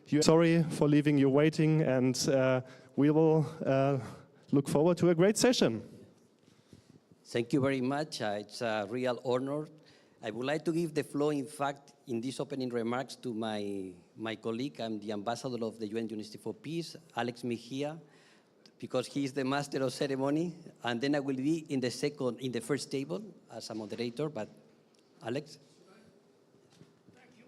Sorry for leaving you waiting, and we will look forward to a great session. Thank you very much. It's a real honor. I would like to give the floor, in fact, in these opening remarks to my colleague. I'm the ambassador of the UN University for Peace, Alex Mejia, because he is the master of ceremony. And then I will be in the first table as a moderator, but Alex? Thank you.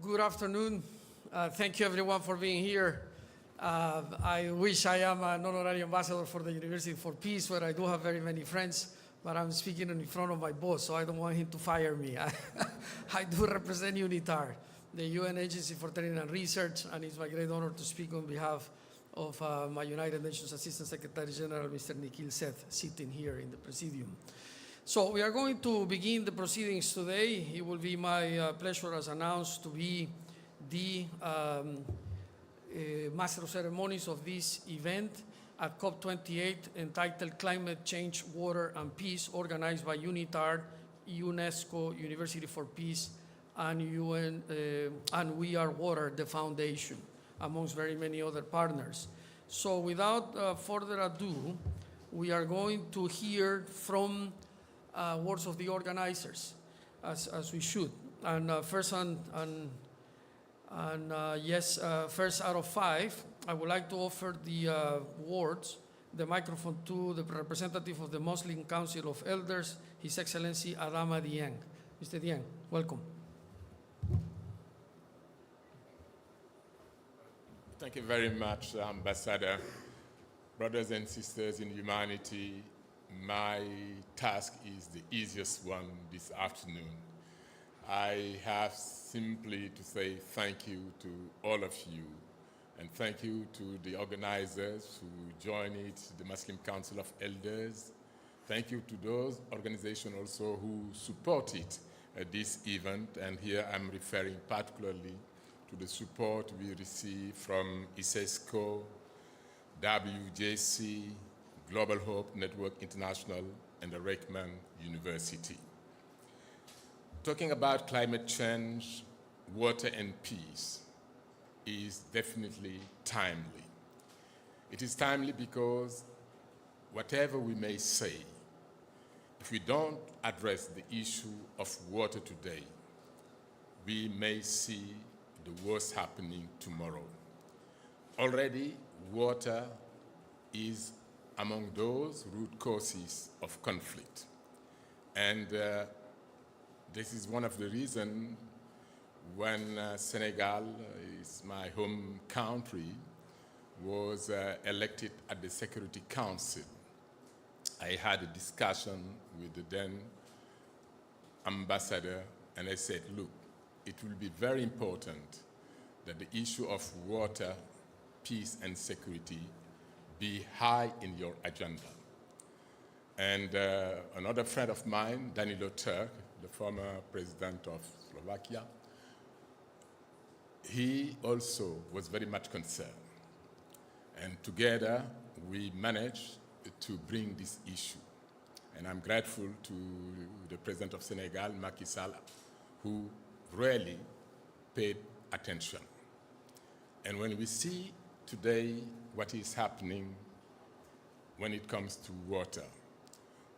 Good afternoon. Thank you everyone for being here. I wish I am an honorary ambassador for the University for Peace, where I do have very many friends, but I'm speaking in front of my boss, so I don't want him to fire me. I do represent UNITAR, the UN Agency for Training and Research, and it's my great honor to speak on behalf of my United Nations Assistant Secretary General, Mr. Nikhil Seth, sitting here in the Presidium. So we are going to begin the proceedings today. It will be my pleasure, as announced, to be the Master of Ceremonies of this event at COP28, entitled Climate Change, Water and Peace, organized by UNITAR, UNESCO, University for Peace, and UN, and We Are Water, the foundation, amongst very many other partners. So without further ado, we are going to hear from words of the organizers, as we should. And first out of 5, I would like to offer the the microphone to the representative of the Muslim Council of Elders, His Excellency Adama Dieng. Mr. Dieng, welcome. Thank you very much, Ambassador. Brothers and sisters in humanity, my task is the easiest one this afternoon. I have simply to say thank you to all of you, and thank you to the organizers who join it, the Muslim Council of Elders. Thank you to those organizations also who supported this event, and here I'm referring particularly to the support we receive from ISESCO, WJC, Global Hope Network International, and the Reichman University. Talking about climate change, water and peace is definitely timely. It is timely because whatever we may say, if we don't address the issue of water today, we may see the worst happening tomorrow. Already, water is among those root causes of conflict. And this is one of the reasons when Senegal, is my home country, was elected at the Security Council. I had a discussion with the then ambassador, and I said, look, it will be very important that the issue of water, peace, and security be high in your agenda. And another friend of mine, Danilo Turk, the former president of Slovakia, he also was very much concerned. And together, we managed to bring this issue. And I'm grateful to the president of Senegal, Macky Sall, who really paid attention. And when we see today what is happening when it comes to water,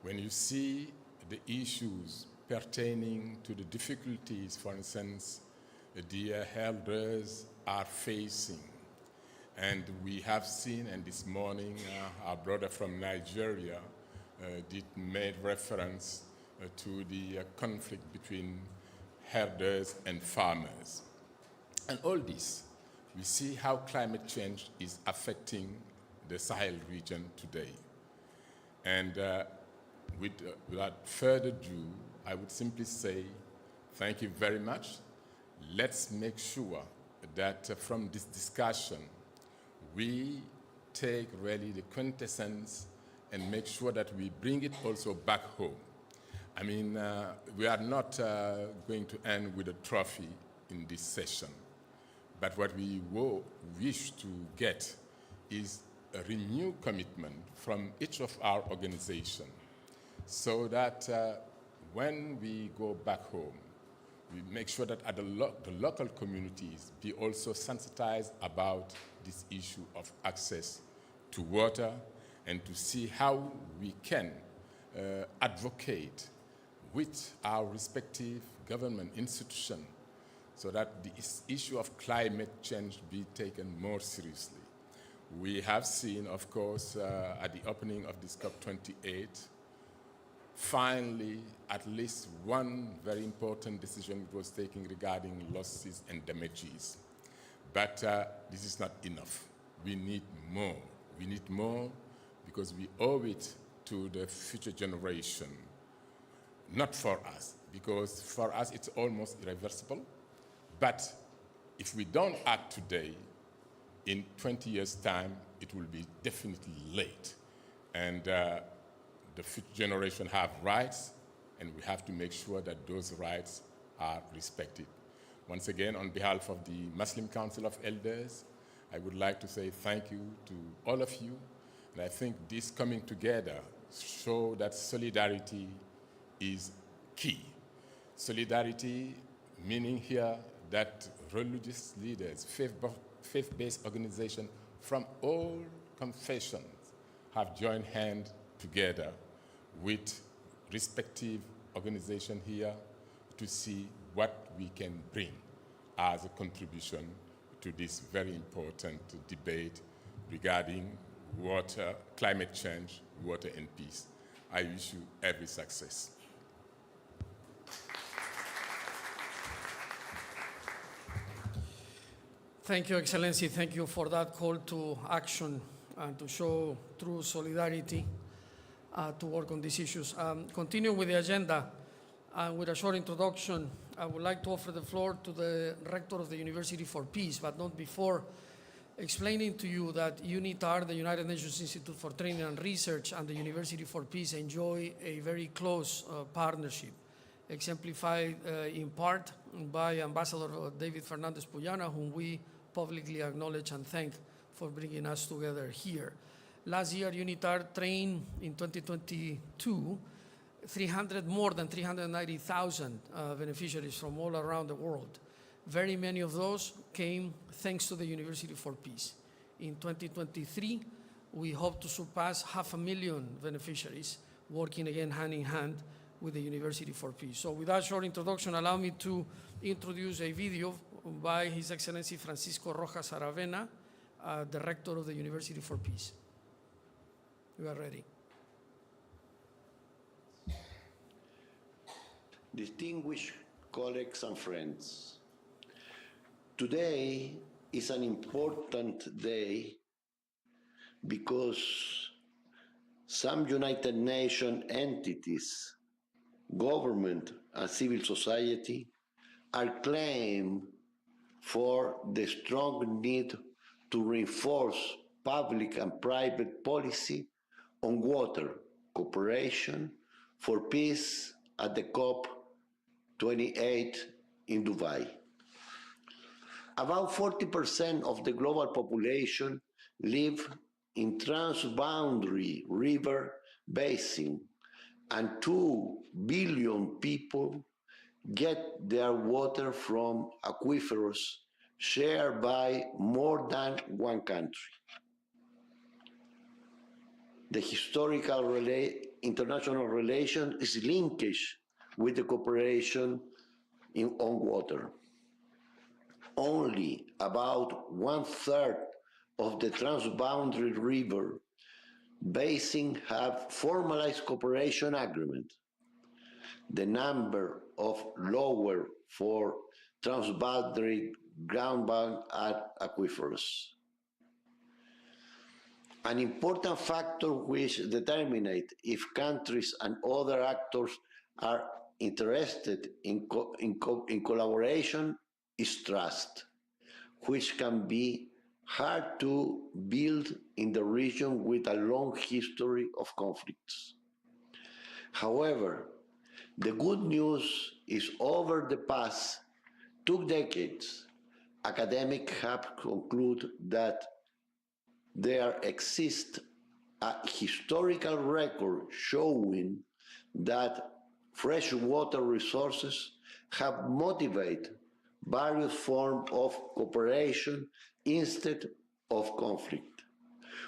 when you see the issues pertaining to the difficulties, for instance, the elders are facing, and we have seen, and this morning our brother from Nigeria made reference to the conflict between herders and farmers. And all this, we see how climate change is affecting the Sahel region today. And without further ado, I would simply say thank you very much. Let's make sure that from this discussion, we take really the quintessence and make sure that we bring it also back home. I mean, we are not going to end with a trophy in this session, but what we wish to get is a renewed commitment from each of our organizations so that when we go back home, we make sure that at the local communities be also sensitized about this issue of access to water, and to see how we can advocate with our respective government institutions so that the issue of climate change be taken more seriously. We have seen, of course, at the opening of this COP28, finally, at least one very important decision was taken regarding losses and damages. But this is not enough. We need more. We need more because we owe it to the future generation, not for us, because for us it's almost irreversible. But if we don't act today, in 20 years' time, it will be definitely late. And the future generation have rights, and we have to make sure that those rights are respected. Once again, on behalf of the Muslim Council of Elders, I would like to say thank you to all of you. And I think this coming together show that solidarity is key. Solidarity meaning here that religious leaders, faith-based organizations from all confessions have joined hands together with respective organizations here to see what we can bring as a contribution to this very important debate regarding water, climate change, water and peace. I wish you every success. Thank you, Excellency. Thank you for that call to action and to show true solidarity to work on these issues. Continuing with the agenda, with a short introduction, I would like to offer the floor to the Rector of the University for Peace, but not before explaining to you that UNITAR, the United Nations Institute for Training and Research, and the University for Peace enjoy a very close partnership, exemplified in part by Ambassador David Fernandez Puyana, whom we publicly acknowledge and thank for bringing us together here. Last year, UNITAR trained in 2022 more than 390,000 beneficiaries from all around the world. Very many of those came thanks to the University for Peace. In 2023, we hope to surpass 500,000 beneficiaries, working again hand in hand with the University for Peace. So with that short introduction, allow me to introduce a video by His Excellency Francisco Rojas Aravena, the Rector of the University for Peace. We are ready. Distinguished colleagues and friends, today is an important day because some United Nations entities, government and civil society are claimed for the strong need to reinforce public and private policy on water cooperation for peace at the COP28 in Dubai. About 40% of the global population live in transboundary river basin, and 2 billion people get their water from aquifers shared by more than one country. The historical international relation is linkage with the cooperation on water. Only about 1/3 of the transboundary river basin have formalized cooperation agreement. The number of lower for transboundary groundbound aquifers. An important factor which determines if countries and other actors are interested in collaboration is trust, which can be hard to build in the region with a long history of conflicts. However, the good news is over the past 2 decades, academics have concluded that there exists a historical record showing that freshwater resources have motivated various forms of cooperation instead of conflict.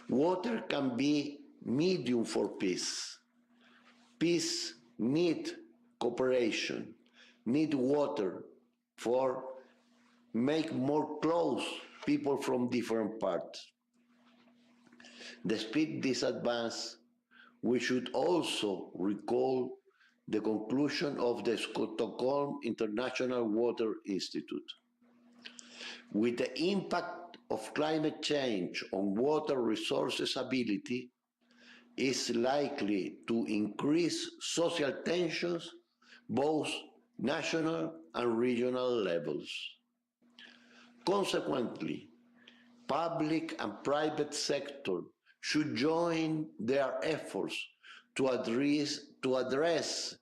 Water can be medium for peace. Peace needs cooperation, need water for make more close people from different parts. Despite this advance, we should also recall the conclusion of the Stockholm International Water Institute. With the impact of climate change on water resources ability is likely to increase social tensions both national and regional levels. Consequently, public and private sector should join their efforts to address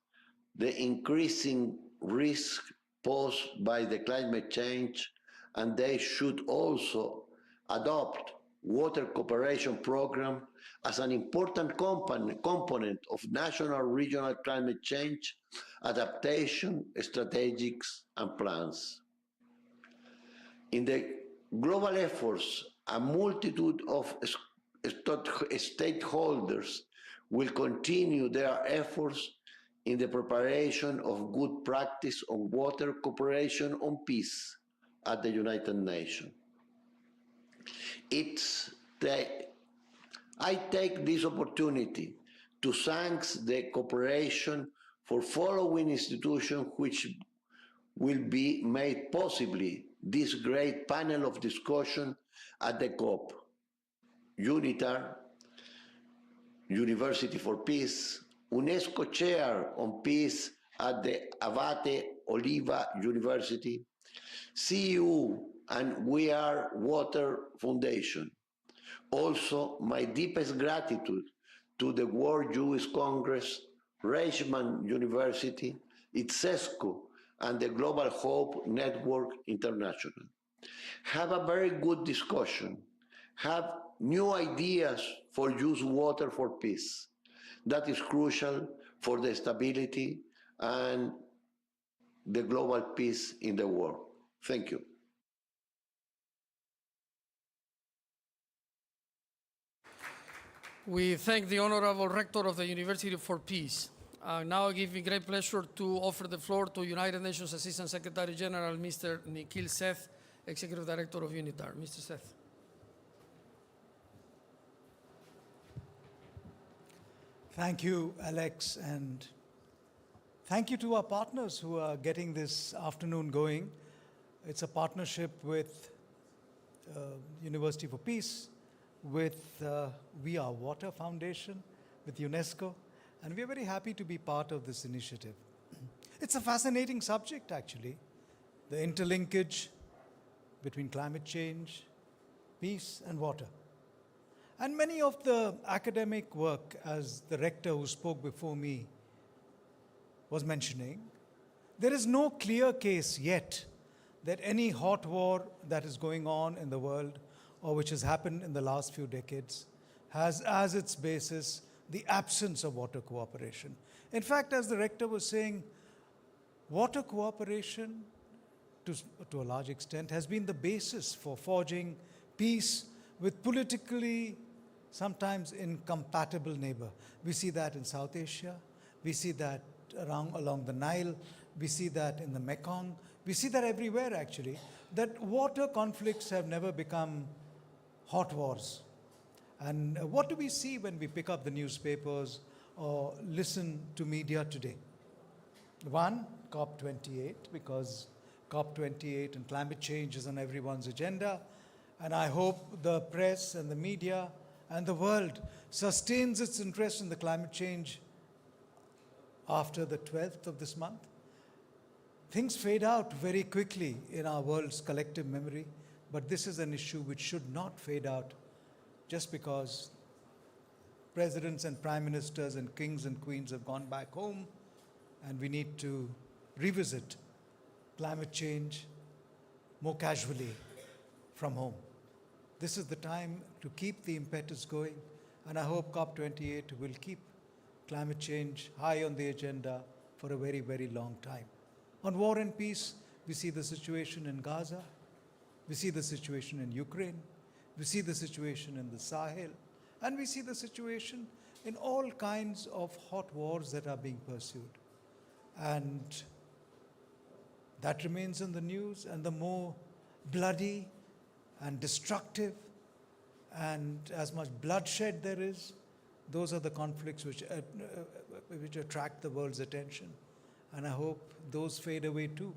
the increasing risk posed by the climate change, and they should also adopt water cooperation program as an important component of national regional climate change adaptation strategies and plans. In the global efforts, a multitude of stakeholders will continue their efforts in the preparation of good practice on water cooperation on peace at the United Nations. I take this opportunity to thank the cooperation for following institutions which will be made possibly this great panel of discussion at the COP. UNITAR, University for Peace, UNESCO Chair on Peace at the Abate Oliva University, CU and We Are Water Foundation. Also, my deepest gratitude to the World Jewish Congress, Reichman University, ITSESCO, and the Global Hope Network International. Have a very good discussion. Have new ideas for use water for peace. That is crucial for the stability and the global peace in the world. Thank you. We thank the Honorable Rector of the University for Peace. Now I give me great pleasure to offer the floor to United Nations Assistant Secretary General, Mr. Nikhil Seth, Executive Director of UNITAR. Mr. Seth. Thank you, Alex, and thank you to our partners who are getting this afternoon going. It's a partnership with University for Peace, with We Are Water Foundation, with UNESCO, and we're very happy to be part of this initiative. It's a fascinating subject, actually, the interlinkage between climate change, peace, and water. And many of the academic work, as the rector who spoke before me was mentioning, there is no clear case yet that any hot war that is going on in the world or which has happened in the last few decades has as its basis the absence of water cooperation. In fact, as the rector was saying, water cooperation to a large extent has been the basis for forging peace with politically sometimes incompatible neighbor. We see that in South Asia, we see that along the Nile, we see that in the Mekong, we see that everywhere actually, that water conflicts have never become hot wars. And what do we see when we pick up the newspapers or listen to media today? One, COP28, because COP28 and climate change is on everyone's agenda. And I hope the press and the media and the world sustains its interest in the climate change after the 12th of this month. Things fade out very quickly in our world's collective memory, but this is an issue which should not fade out just because presidents and prime ministers and kings and queens have gone back home, and we need to revisit climate change more casually from home. This is the time to keep the impetus going, and I hope COP28 will keep climate change high on the agenda for a very, very long time. On war and peace, we see the situation in Gaza, we see the situation in Ukraine, we see the situation in the Sahel, and we see the situation in all kinds of hot wars that are being pursued. And that remains in the news, and the more bloody and destructive and as much bloodshed there is, those are the conflicts which attract the world's attention. And I hope those fade away too,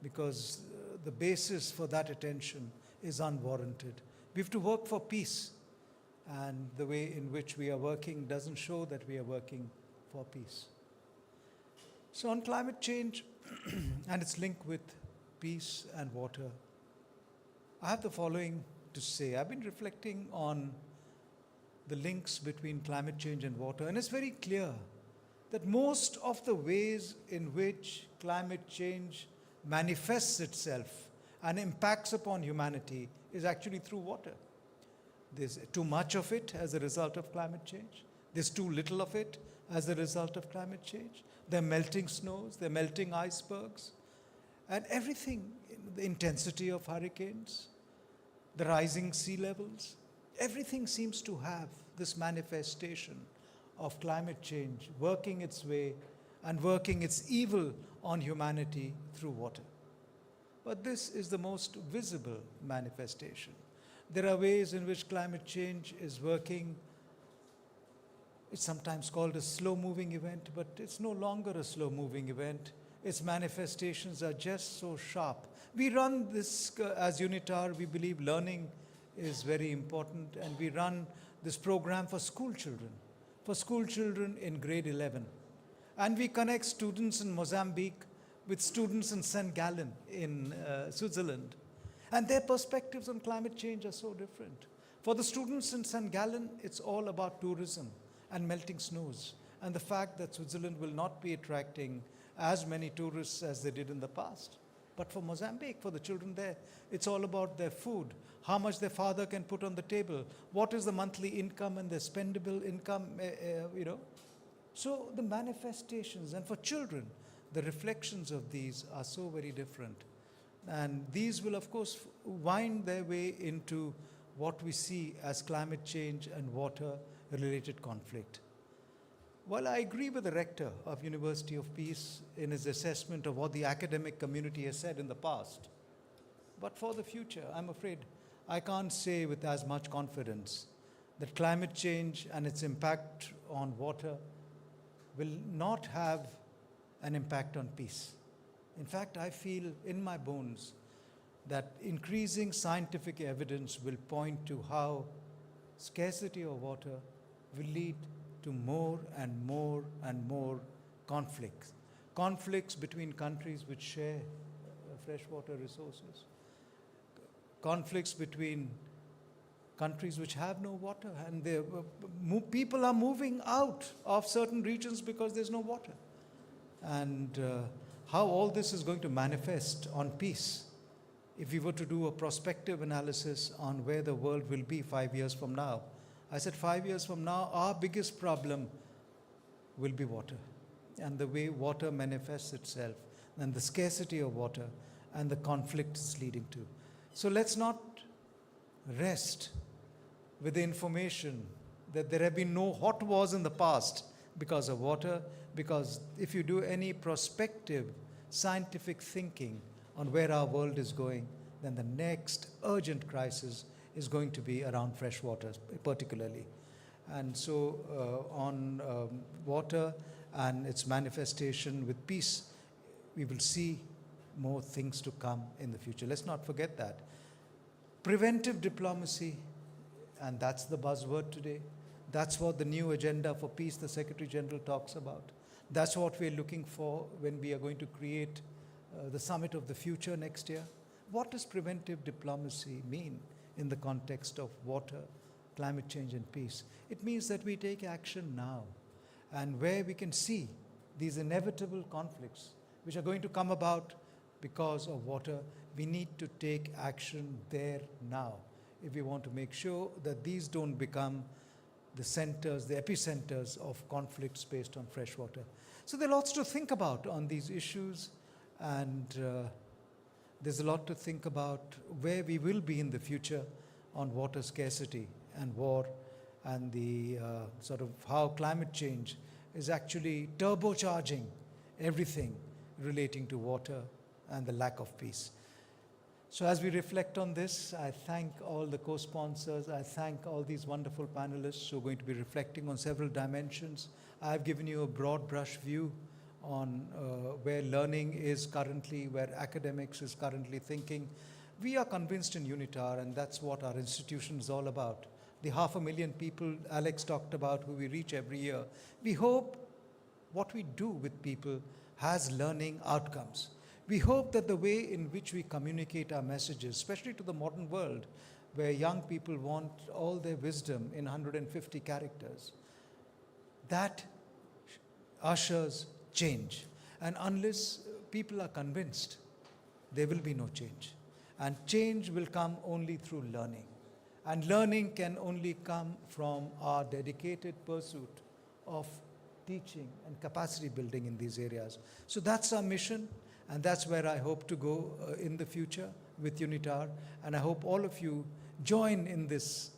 because the basis for that attention is unwarranted. We have to work for peace, and the way in which we are working doesn't show that we are working for peace. So on climate change and its link with peace and water, I have the following to say. I've been reflecting on the links between climate change and water, and it's very clear that most of the ways in which climate change manifests itself and impacts upon humanity is actually through water. There's too much of it as a result of climate change. There's too little of it as a result of climate change. There are melting snows, there are melting icebergs, and everything, the intensity of hurricanes, the rising sea levels, everything seems to have this manifestation of climate change working its way and working its evil on humanity through water. But this is the most visible manifestation. There are ways in which climate change is working. It's sometimes called a slow-moving event, but it's no longer a slow-moving event. Its manifestations are just so sharp. We run this, as UNITAR, we believe learning is very important, and we run this program for school children in grade 11. And we connect students in Mozambique with students in St. Gallen in Switzerland. And their perspectives on climate change are so different. For the students in St. Gallen, it's all about tourism and melting snows, and the fact that Switzerland will not be attracting as many tourists as they did in the past. But for Mozambique, for the children there, it's all about their food, how much their father can put on the table, what is the monthly income and their spendable income, So the manifestations, and for children, the reflections of these are so very different. And these will, of course, wind their way into what we see as climate change and water-related conflict. While I agree with the rector of University of Peace in his assessment of what the academic community has said in the past, but for the future, I'm afraid I can't say with as much confidence that climate change and its impact on water will not have an impact on peace. In fact, I feel in my bones that increasing scientific evidence will point to how scarcity of water will lead to more and more and more conflicts. Conflicts between countries which share freshwater resources. Conflicts between countries which have no water, and people are moving out of certain regions because there's no water. And how all this is going to manifest on peace, if we were to do a prospective analysis on where the world will be 5 years from now. I said 5 years from now, our biggest problem will be water, and the way water manifests itself, and the scarcity of water, and the conflict it's leading to. So let's not rest with the information that there have been no hot wars in the past because of water, because if you do any prospective scientific thinking on where our world is going, then the next urgent crisis is going to be around fresh water, particularly. And so on water and its manifestation with peace, we will see more things to come in the future. Let's not forget that. Preventive diplomacy, and that's the buzzword today. That's what the new agenda for peace the Secretary General talks about. That's what we're looking for when we are going to create the Summit of the Future next year. What does preventive diplomacy mean in the context of water, climate change, and peace? It means that we take action now, and where we can see these inevitable conflicts which are going to come about because of water, we need to take action there now if we want to make sure that these don't become the centers, the epicenters of conflicts based on fresh water. So there are lots to think about on these issues, and there's a lot to think about where we will be in the future on water scarcity and war, and the sort of how climate change is actually turbocharging everything relating to water and the lack of peace. So as we reflect on this, I thank all the co-sponsors. I thank all these wonderful panelists who are going to be reflecting on several dimensions. I've given you a broad brush view on where learning is currently, where academics is currently thinking. We are convinced in UNITAR, and that's what our institution is all about. The 500,000 people Alex talked about who we reach every year. We hope what we do with people has learning outcomes. We hope that the way in which we communicate our messages, especially to the modern world, where young people want all their wisdom in 150 characters, that ushers change. And unless people are convinced, there will be no change. And change will come only through learning. And learning can only come from our dedicated pursuit of teaching and capacity building in these areas. So that's our mission, and that's where I hope to go in the future with UNITAR. And I hope all of you join in this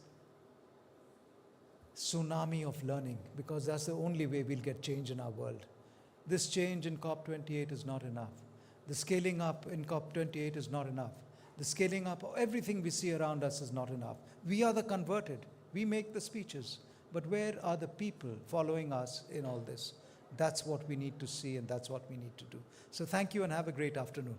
tsunami of learning, because that's the only way we'll get change in our world. This change in COP28 is not enough. The scaling up in COP28 is not enough. The scaling up of everything we see around us is not enough. We are the converted. We make the speeches. But where are the people following us in all this? That's what we need to see, and that's what we need to do. So thank you, and have a great afternoon.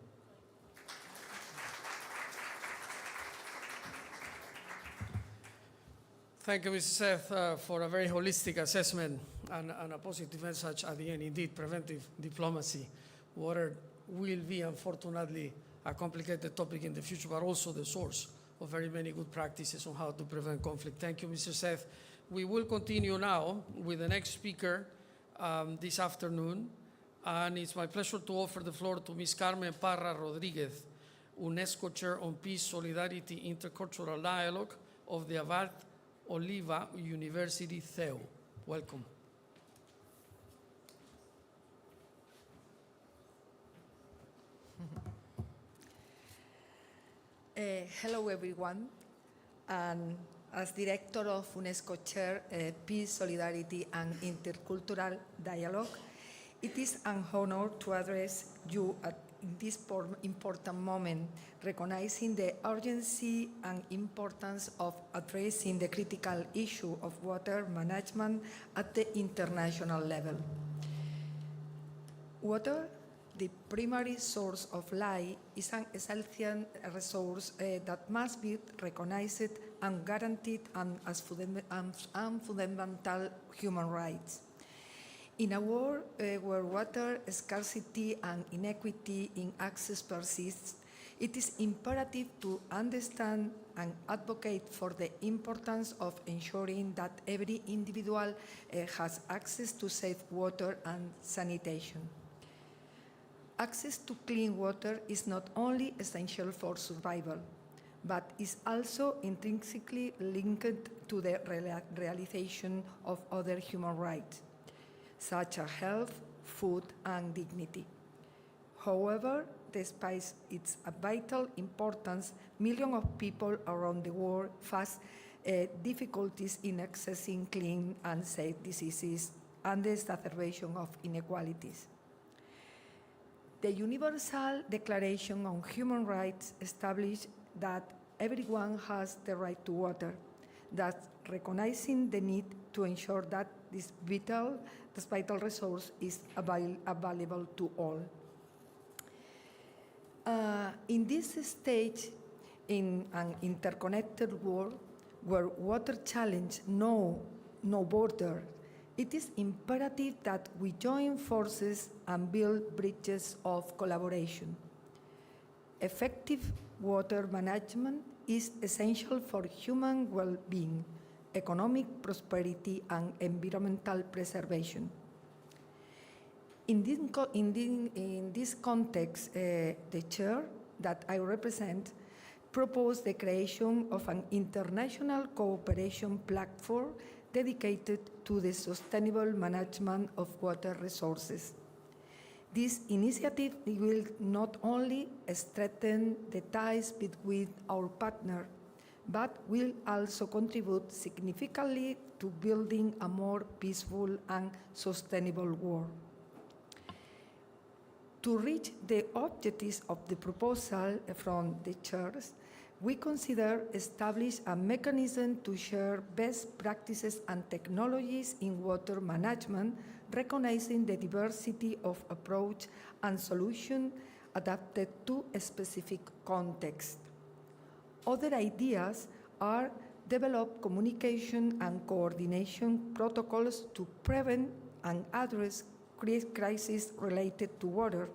Thank you, Mr. Seth, for a very holistic assessment and a positive message at the end. Indeed, preventive diplomacy. Water will be, unfortunately, a complicated topic in the future, but also the source of very many good practices on how to prevent conflict. Thank you, Mr. Seth. We will continue now with the next speaker this afternoon, and it's my pleasure to offer the floor to Ms. Carmen Parra Rodriguez, UNESCO Chair on Peace, Solidarity, Intercultural Dialogue of the Abad Oliva University, CEU. Welcome. Hello, everyone. And as Director of UNESCO Chair, Peace, Solidarity and Intercultural Dialogue, it is an honor to address you at this important moment, recognizing the urgency and importance of addressing the critical issue of water management at the international level. Water, the primary source of life, is an essential resource that must be recognized and guaranteed as fundamental human rights. In a world where water scarcity and inequity in access persists, it is imperative to understand and advocate for the importance of ensuring that every individual has access to safe water and sanitation. Access to clean water is not only essential for survival, but is also intrinsically linked to the realization of other human rights, such as health, food, and dignity. However, despite its vital importance, millions of people around the world face difficulties in accessing clean and safe diseases and the exacerbation of inequalities. The Universal Declaration on Human Rights established that everyone has the right to water, thus recognizing the need to ensure that this vital resource is available to all. In this stage, in an interconnected world where water challenges know no border, it is imperative that we join forces and build bridges of collaboration. Effective water management is essential for human well-being, economic prosperity, and environmental preservation. In this context, the chair that I represent proposed the creation of an international cooperation platform dedicated to the sustainable management of water resources. This initiative will not only strengthen the ties between our partners, but will also contribute significantly to building a more peaceful and sustainable world. To reach the objectives of the proposal from the chairs, we consider establish a mechanism to share best practices and technologies in water management, recognizing the diversity of approach and solution adapted to a specific context. Other ideas are develop communication and coordination protocols to prevent and address crises related to water,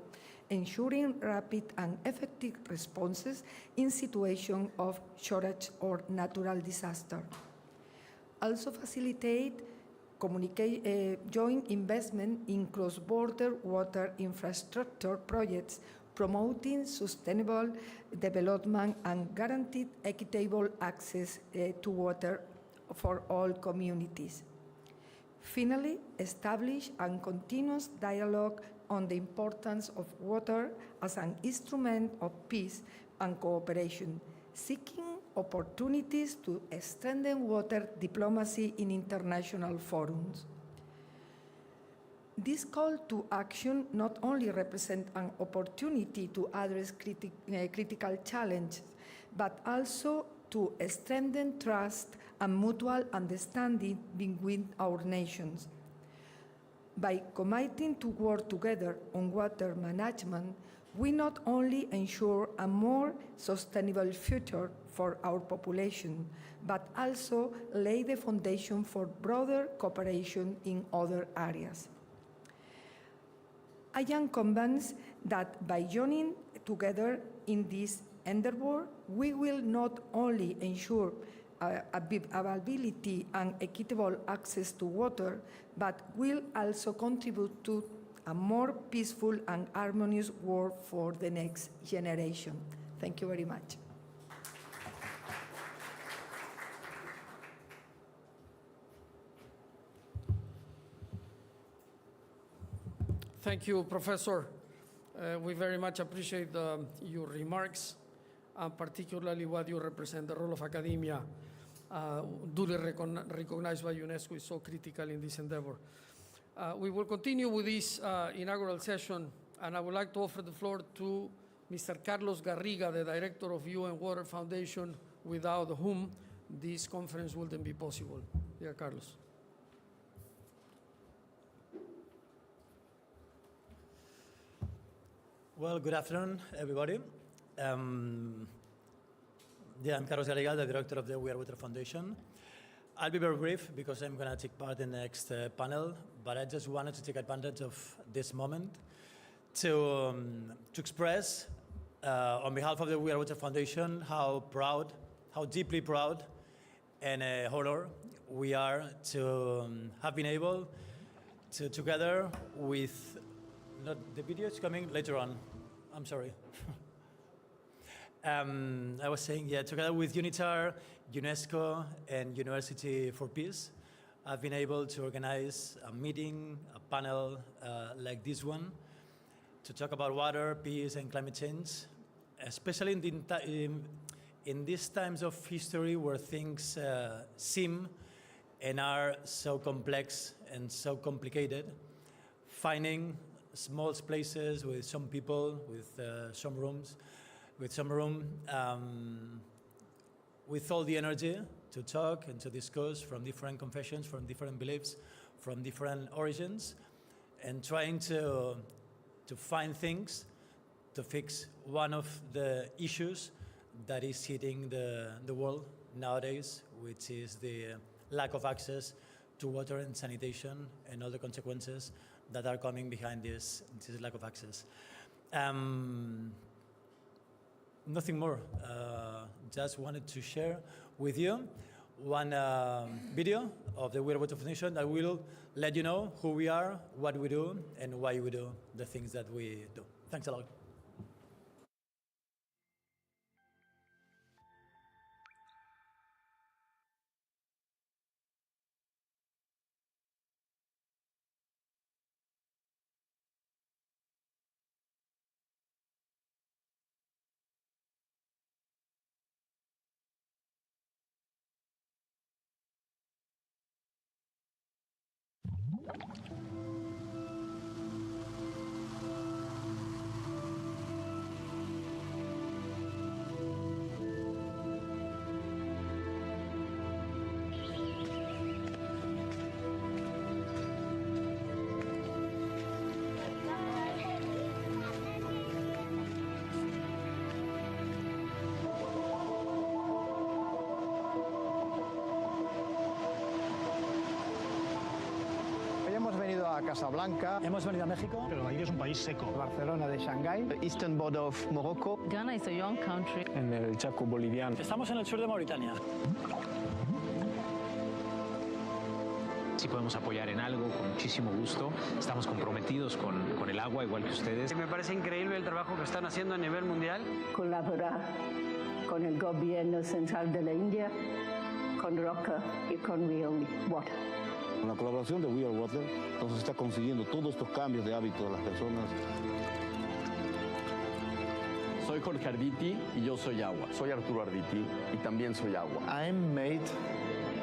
ensuring rapid and effective responses in situations of shortage or natural disaster. Also facilitate joint investment in cross-border water infrastructure projects, promoting sustainable development and guaranteed equitable access to water for all communities. Finally, establish a continuous dialogue on the importance of water as an instrument of peace and cooperation, seeking opportunities to strengthen water diplomacy in international forums. This call to action not only represents an opportunity to address critical challenges, but also to strengthen trust and mutual understanding between our nations. By committing to work together on water management, we not only ensure a more sustainable future for our population, but also lay the foundation for broader cooperation in other areas. I am convinced that by joining together in this endeavor, we will not only ensure availability and equitable access to water, but will also contribute to a more peaceful and harmonious world for the next generation. Thank you very much. Thank you, Professor. We very much appreciate your remarks, and particularly what you represent, the role of academia, duly recognized by UNESCO, is so critical in this endeavor. We will continue with this inaugural session, and I would like to offer the floor to Mr. Carlos Garriga, the Director of UN Water Foundation, without whom this conference wouldn't be possible. Dear Carlos. Well, good afternoon, everybody. I'm Carlos Garriga, the director of the We Are Water Foundation. I'll be very brief because I'm going to take part in the next panel, but I just wanted to take advantage of this moment to express, on behalf of the We Are Water Foundation, how proud, how deeply proud and honored we are to have been able to, together with, not the video is coming later on. I'm sorry. I was saying, yeah, together with UNITAR, UNESCO, and University for Peace, I've been able to organize a meeting, a panel like this one, to talk about water, peace, and climate change, especially in these times of history where things seem and are so complex and so complicated. Finding small places with some people, with some rooms, with all the energy to talk and to discuss from different confessions, from different beliefs, from different origins, and trying to find things to fix one of the issues that is hitting the world nowadays, which is the lack of access to water and sanitation and all the consequences that are coming behind this lack of access. Nothing more. Just wanted to share with you one video of the We Are Water Foundation that will let you know who we are, what we do, and why we do the things that we do. Thanks a lot. Casablanca. Hemos venido a México. Pero Bahía es un país seco. Barcelona de Shanghái. The eastern border of Morocco. Ghana is a young country. En el Chaco boliviano. Estamos en el sur de Mauritania. Si podemos apoyar en algo, con muchísimo gusto. Estamos comprometidos con el agua, igual que ustedes. Me parece increíble el trabajo que están haciendo a nivel mundial. Colaborar con el gobierno central de la India, con Roca y con Real Water. Con la colaboración de We Are Water, entonces está consiguiendo todos estos cambios de hábito de las personas. Soy Jorge Arditi y yo soy agua. Soy Arturo Arditi y también soy agua. I am made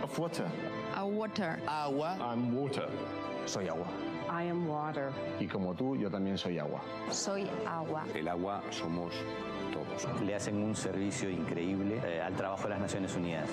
of water. Water. Agua. I'm water. Soy agua. I am water. Y como tú, yo también soy agua. Soy agua. El agua somos todos. Le hacen un servicio increíble al trabajo de las Naciones Unidas.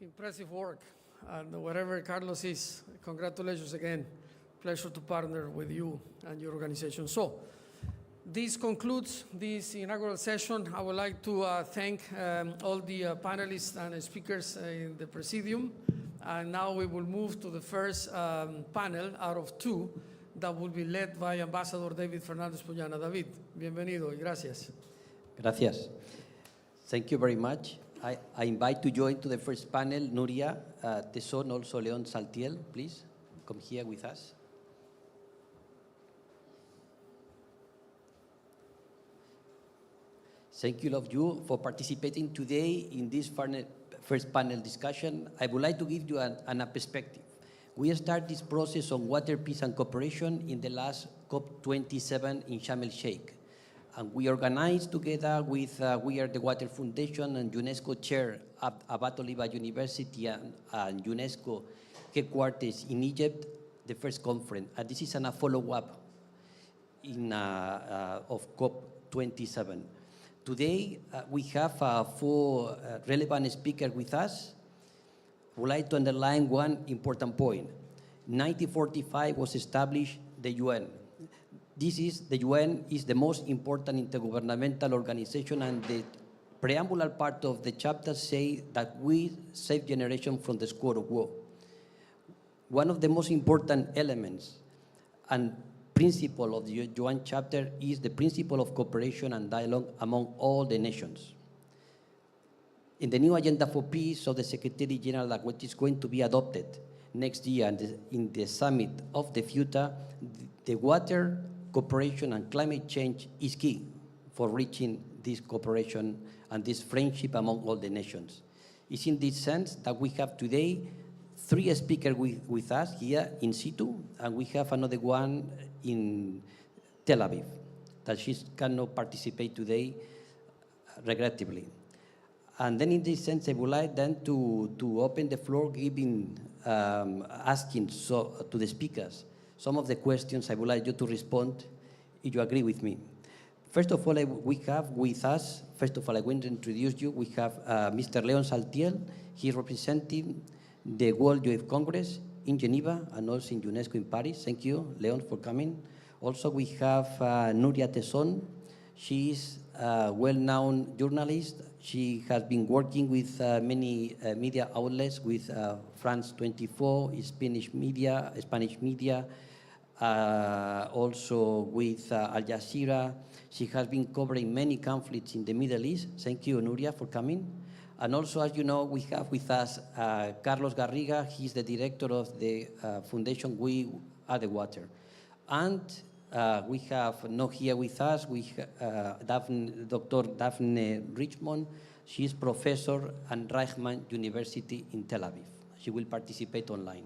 Impressive work. And wherever Carlos is, congratulations again. Pleasure to partner with you and your organization. So, this concludes this inaugural session. I would like to thank all the panelists and speakers in the Presidium. And now we will move to the first panel out of two that will be led by Ambassador David Fernandez Puyana. David, bienvenido y gracias. Gracias. Thank you very much. I invite to join to the first panel Nuria Tesson, also Leon Saltiel, please come here with us. Thank you, all of you, for participating today in this first panel discussion. I would like to give you a perspective. We started this process on water, peace, and cooperation in the last COP27 in Sharm el-Sheikh. And we organized together with We Are the Water Foundation and UNESCO chair at Abat Oliba University and UNESCO headquarters in Egypt, the first conference. And this is a follow-up of COP27. Today, we have 4 relevant speakers with us. I would like to underline one important point. 1945 was established the UN. The UN is the most important intergovernmental organization, and the preambular part of the chapter say that we save generation from the scourge of war. One of the most important elements and principle of the UN chapter is the principle of cooperation and dialogue among all the nations. In the new agenda for peace of the Secretary General, which is going to be adopted next year in the summit of the future, the water, cooperation, and climate change is key for reaching this cooperation and this friendship among all the nations. It's in this sense that we have today 3 speakers with us here in situ, and we have another one in Tel Aviv that she cannot participate today, regrettably. And then in this sense, I would like then to open the floor, asking to the speakers some of the questions. I would like you to respond if you agree with me. First of all, we have with us, first of all, I want to introduce you. We have Mr. Leon Saltiel. He is representing the World Youth Congress in Geneva and also in UNESCO in Paris. Thank you, Leon, for coming. Also, we have Nuria Tesson. She is a well-known journalist. She has been working with many media outlets, with France 24, Spanish media, also with Al Jazeera. She has been covering many conflicts in the Middle East. Thank you, Nuria, for coming. And also, as you know, we have with us Carlos Garriga. He's the director of the foundation We Are the Water. And we have not here with us, Dr. Daphne Richmond. She is professor at Reichman University in Tel Aviv. She will participate online.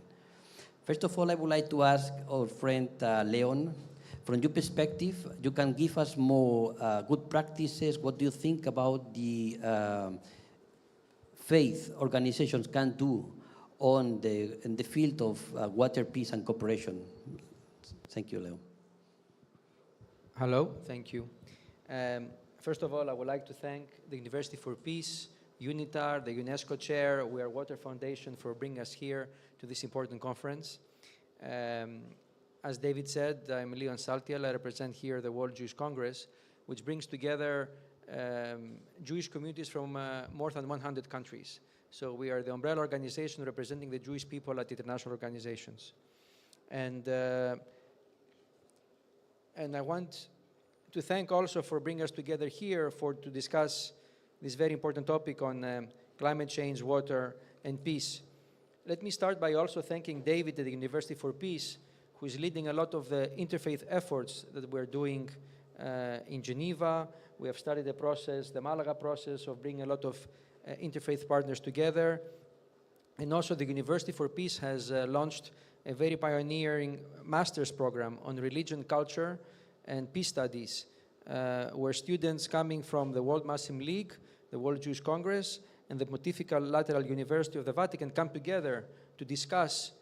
First of all, I would like to ask our friend Leon, from your perspective, you can give us more good practices. What do you think about the faith organizations can do in the field of water, peace, and cooperation? Thank you, Leo. Hello, thank you. First of all, I would like to thank the University for Peace, UNITAR, the UNESCO chair, We Are Water Foundation for bringing us here to this important conference. As David said, I'm Leon Saltiel. I represent here the World Jewish Congress, which brings together Jewish communities from more than 100 countries. So we are the umbrella organization representing the Jewish people at international organizations. And I want to thank also for bringing us together here to discuss this very important topic on climate change, water, and peace. Let me start by also thanking David at the University for Peace, who is leading a lot of the interfaith efforts that we're doing in Geneva. We have started the process, the Malaga process, of bringing a lot of interfaith partners together. And also the University for Peace has launched a very pioneering master's program on religion, culture, and peace studies, where students coming from the World Muslim League, the World Jewish Congress, and the Pontifical Lateral University of the Vatican come together to discuss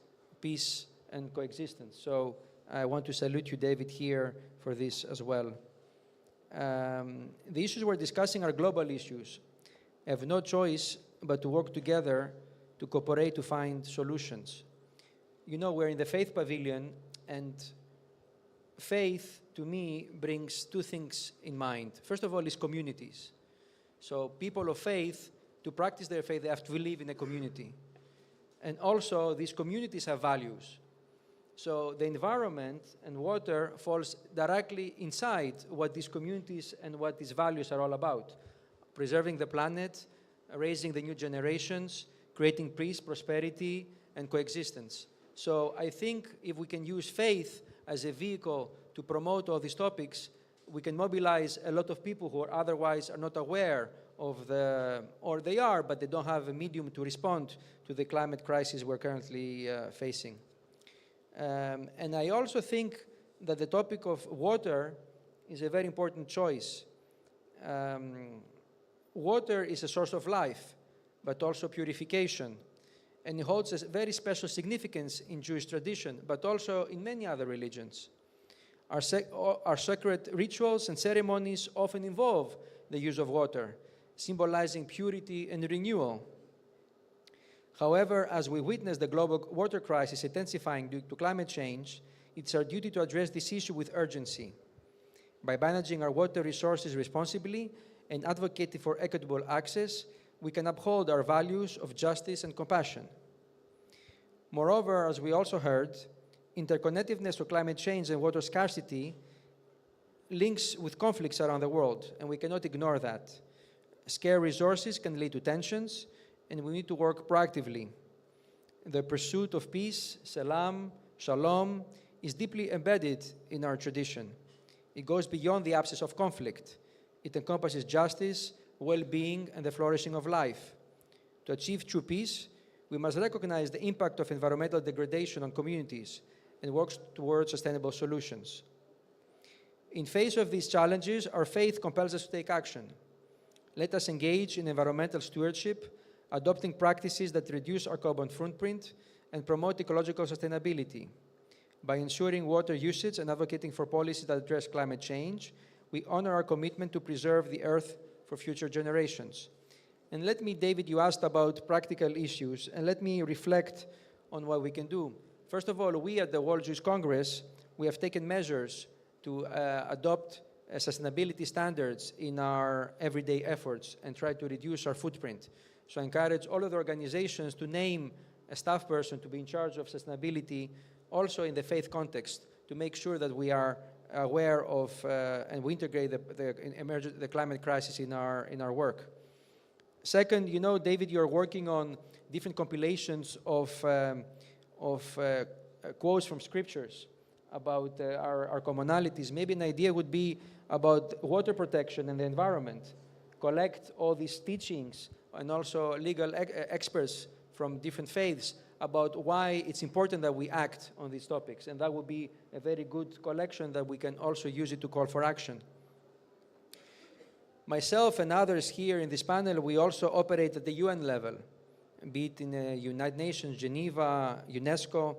peace and coexistence. So I want to salute you, David, here for this as well. The issues we're discussing are global issues. We have no choice but to work together to cooperate to find solutions. You know, we're in the faith pavilion, and faith, to me, brings two things in mind. First of all is communities. So people of faith, to practice their faith, they have to live in a community. And also, these communities have values. So the environment and water falls directly inside what these communities and what these values are all about. Preserving the planet, raising the new generations, creating peace, prosperity, and coexistence. So I think if we can use faith as a vehicle to promote all these topics, we can mobilize a lot of people who otherwise are not aware of or they are, but they don't have a medium to respond to the climate crisis we're currently facing. And I also think that the topic of water is a very important choice. Water is a source of life, but also purification. And it holds a very special significance in Jewish tradition, but also in many other religions. Our sacred rituals and ceremonies often involve the use of water, symbolizing purity and renewal. However, as we witness the global water crisis intensifying due to climate change, it's our duty to address this issue with urgency. By managing our water resources responsibly and advocating for equitable access, we can uphold our values of justice and compassion. Moreover, as we also heard, interconnectedness of climate change and water scarcity links with conflicts around the world, and we cannot ignore that. Scarce resources can lead to tensions, and we need to work proactively. The pursuit of peace, salam, shalom, is deeply embedded in our tradition. It goes beyond the absence of conflict. It encompasses justice, well-being, and the flourishing of life. To achieve true peace, we must recognize the impact of environmental degradation on communities and work towards sustainable solutions. In face of these challenges, our faith compels us to take action. Let us engage in environmental stewardship, adopting practices that reduce our carbon footprint and promote ecological sustainability. By ensuring water usage and advocating for policies that address climate change, we honor our commitment to preserve the earth for future generations. And let me, David, you asked about practical issues, and let me reflect on what we can do. First of all, we at the World Jewish Congress, we have taken measures to adopt sustainability standards in our everyday efforts and try to reduce our footprint. So I encourage all of the organizations to name a staff person to be in charge of sustainability, also in the faith context, to make sure that we are aware of and we integrate the climate crisis in our work. Second, you know, David, you're working on different compilations of quotes from scriptures about our commonalities. Maybe an idea would be about water protection and the environment. Collect all these teachings and also legal experts from different faiths about why it's important that we act on these topics. And that would be a very good collection that we can also use it to call for action. Myself and others here in this panel, we also operate at the UN level, be it in the United Nations, Geneva, UNESCO.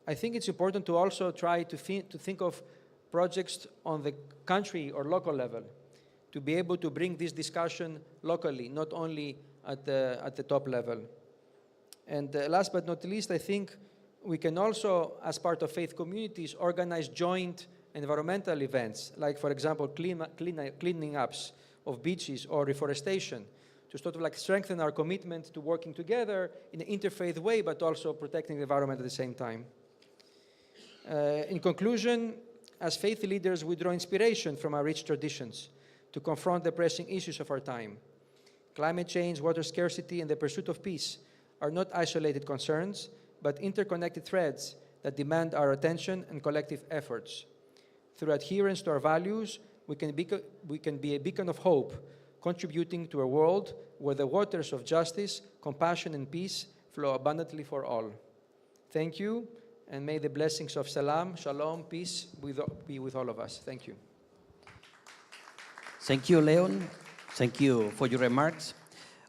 I think it's important to also try to think of projects on the country or local level, to be able to bring this discussion locally, not only at the top level. And last but not least, I think we can also, as part of faith communities, organize joint environmental events, like, for example, cleaning ups of beaches or reforestation, to sort of like strengthen our commitment to working together in an interfaith way, but also protecting the environment at the same time. In conclusion, as faith leaders, we draw inspiration from our rich traditions to confront the pressing issues of our time. Climate change, water scarcity, and the pursuit of peace are not isolated concerns, but interconnected threads that demand our attention and collective efforts. Through adherence to our values, we can be a beacon of hope, contributing to a world where the waters of justice, compassion, and peace flow abundantly for all. Thank you, and may the blessings of Salam, Shalom, peace be with all of us. Thank you. Thank you, Leon. Thank you for your remarks.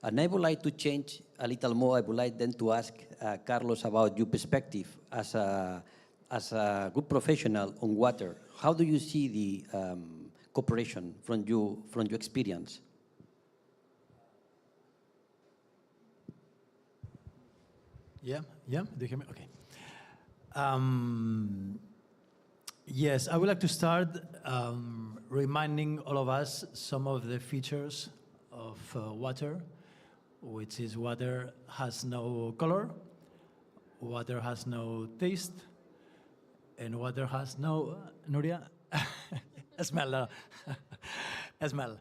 And I would like to change a little more. I would like then to ask Carlos about your perspective as a good professional on water. How do you see the cooperation from your experience? Yeah. Do you hear me? Okay. Yes, I would like to start reminding all of us some of the features of water, which is water has no color, water has no taste, and water has no, Nuria? Smell. Smell.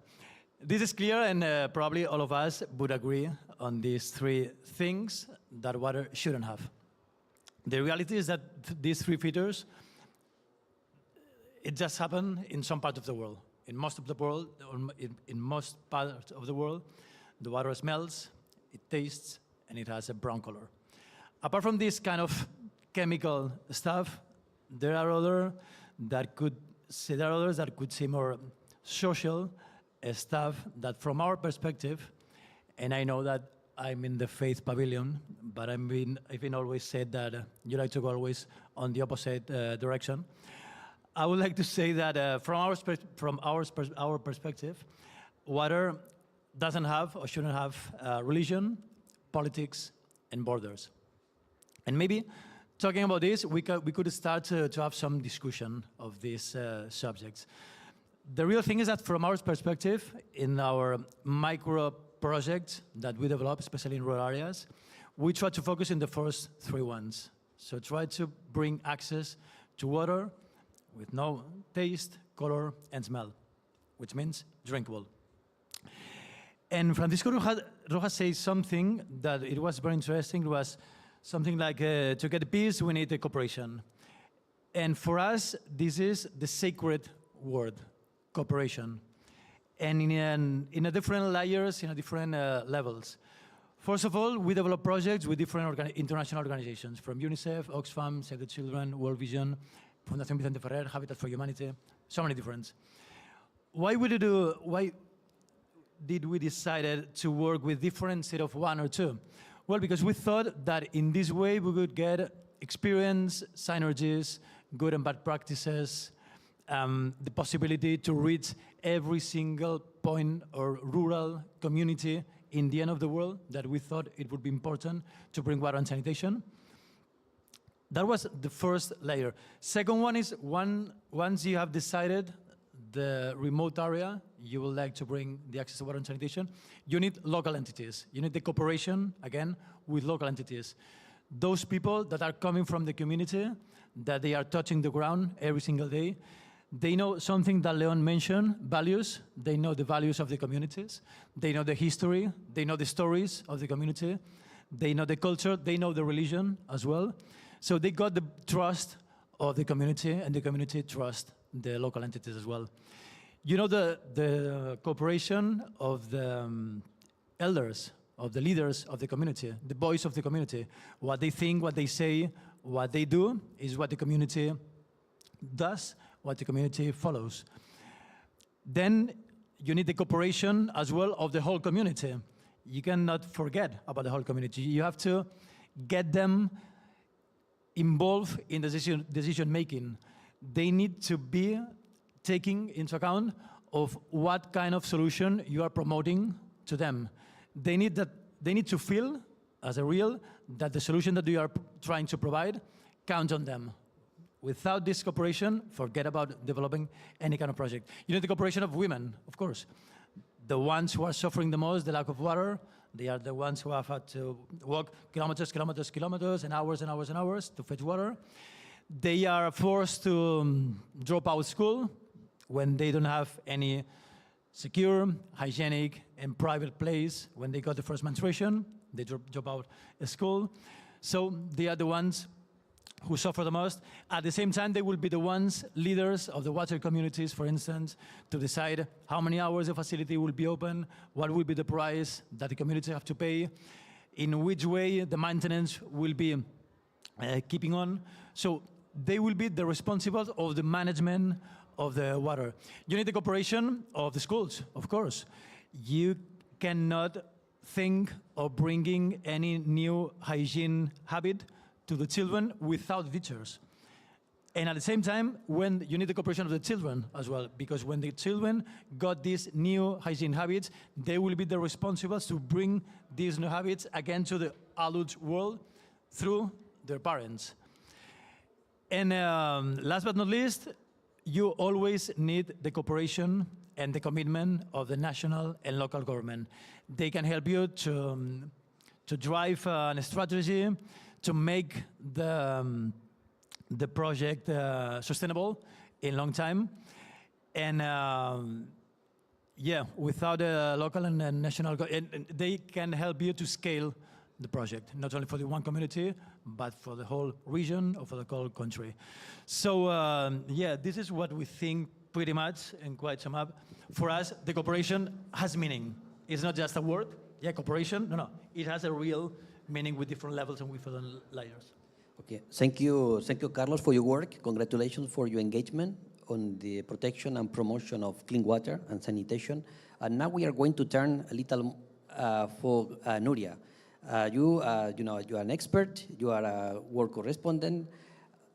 This is clear, and probably all of us would agree on these three things that water shouldn't have. The reality is that these three features, it just happen in some part of the world. In most of the world, in most parts of the world, the water smells, it tastes, and it has a brown color. Apart from this kind of chemical stuff, there are others that could say more social stuff that, from our perspective, and I know that I'm in the faith pavilion, but I've been always said that you like to go always on the opposite direction. I would like to say that from our perspective, water doesn't have or shouldn't have religion, politics, and borders. And maybe talking about this, we could start to have some discussion of these subjects. The real thing is that from our perspective, in our micro project that we develop, especially in rural areas, we try to focus in the first three ones. So try to bring access to water with no taste, color, and smell, which means drinkable. And Francisco Rojas said something that it was very interesting. It was something like, to get peace, we need a cooperation. And for us, this is the sacred word, cooperation. And in a different layers, in a different levels. First of all, we develop projects with different international organizations, from UNICEF, Oxfam, Save the Children, World Vision, Fundación Vicente Ferrer, Habitat for Humanity, so many different. Why did we decide to work with different set of one or two? Well, because we thought that in this way we would get experience, synergies, good and bad practices, the possibility to reach every single point or rural community in the end of the world that we thought it would be important to bring water and sanitation. That was the first layer. Second one is once you have decided the remote area you would like to bring the access to water and sanitation, you need local entities. You need the cooperation, again, with local entities. Those people that are coming from the community, that they are touching the ground every single day, they know something that Leon mentioned, values. They know the values of the communities. They know the history. They know the stories of the community. They know the culture. They know the religion as well. So they got the trust of the community, and the community trust the local entities as well. You know, the cooperation of the elders, of the leaders of the community, the voice of the community, what they think, what they say, what they do is what the community does, what the community follows. Then you need the cooperation as well of the whole community. You cannot forget about the whole community. You have to get them involved in the decision making. They need to be taking into account of what kind of solution you are promoting to them. They need to feel as a real that the solution that you are trying to provide counts on them. Without this cooperation, forget about developing any kind of project. You need the cooperation of women, of course. The ones who are suffering the most, the lack of water, they are the ones who have had to walk kilometers, and hours to fetch water. They are forced to drop out school when they don't have any secure, hygienic, and private place. When they got the first menstruation, they drop out of school. So they are the ones who suffer the most. At the same time, they will be the ones, leaders of the water communities, for instance, to decide how many hours the facility will be open, what will be the price that the community have to pay, in which way the maintenance will be keeping on. So they will be the responsible of the management of the water. You need the cooperation of the schools, of course. You cannot think of bringing any new hygiene habit to the children without teachers. And at the same time, when you need the cooperation of the children as well, because when the children got these new hygiene habits, they will be the responsibles to bring these new habits again to the adult world through their parents. And last but not least, you always need the cooperation and the commitment of the national and local government. They can help you to drive a strategy, to make the project sustainable in long time. And yeah, without a local and national, they can help you to scale the project, not only for the one community, but for the whole region or for the whole country. So yeah, this is what we think pretty much, and quite sum up. For us, the cooperation has meaning. It's not just a word, yeah, cooperation, no, it has a real meaning with different levels and with different layers. Okay, thank you, Carlos, for your work. Congratulations for your engagement on the protection and promotion of clean water and sanitation. And now we are going to turn a little for Nuria. You are an expert. You are a war correspondent.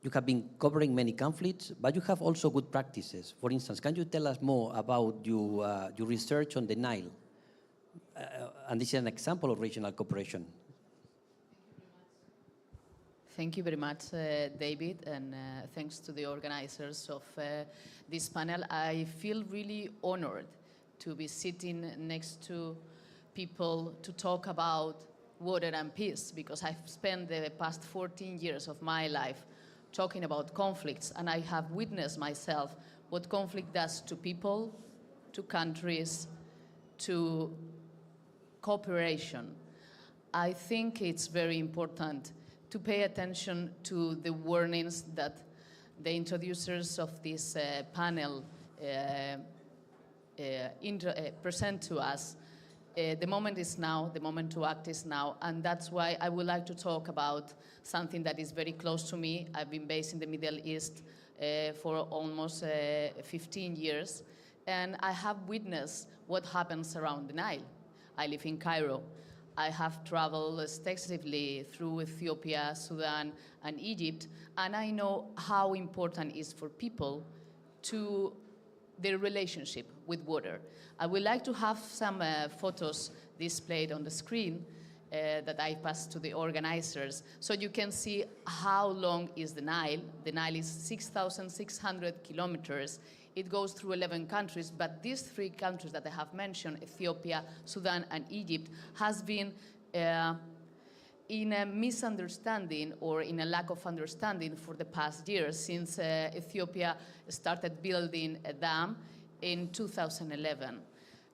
You have been covering many conflicts, but you have also good practices. For instance, can you tell us more about your research on the Nile? And this is an example of regional cooperation. Thank you very much, David, and thanks to the organizers of this panel. I feel really honored to be sitting next to people to talk about water and peace, because I've spent the past 14 years of my life talking about conflicts, and I have witnessed myself what conflict does to people, to countries, to cooperation. I think it's very important to pay attention to the warnings that the introducers of this panel present to us. The moment is now, the moment to act is now, and that's why I would like to talk about something that is very close to me. I've been based in the Middle East for almost 15 years, and I have witnessed what happens around the Nile. I live in Cairo. I have traveled extensively through Ethiopia, Sudan, and Egypt, and I know how important it is for people to their relationship with water. I would like to have some photos displayed on the screen that I passed to the organizers. So you can see how long is the Nile. The Nile is 6,600 kilometers. It goes through 11 countries, but these 3 countries that I have mentioned, Ethiopia, Sudan, and Egypt, has been in a misunderstanding or in a lack of understanding for the past years since Ethiopia started building a dam in 2011.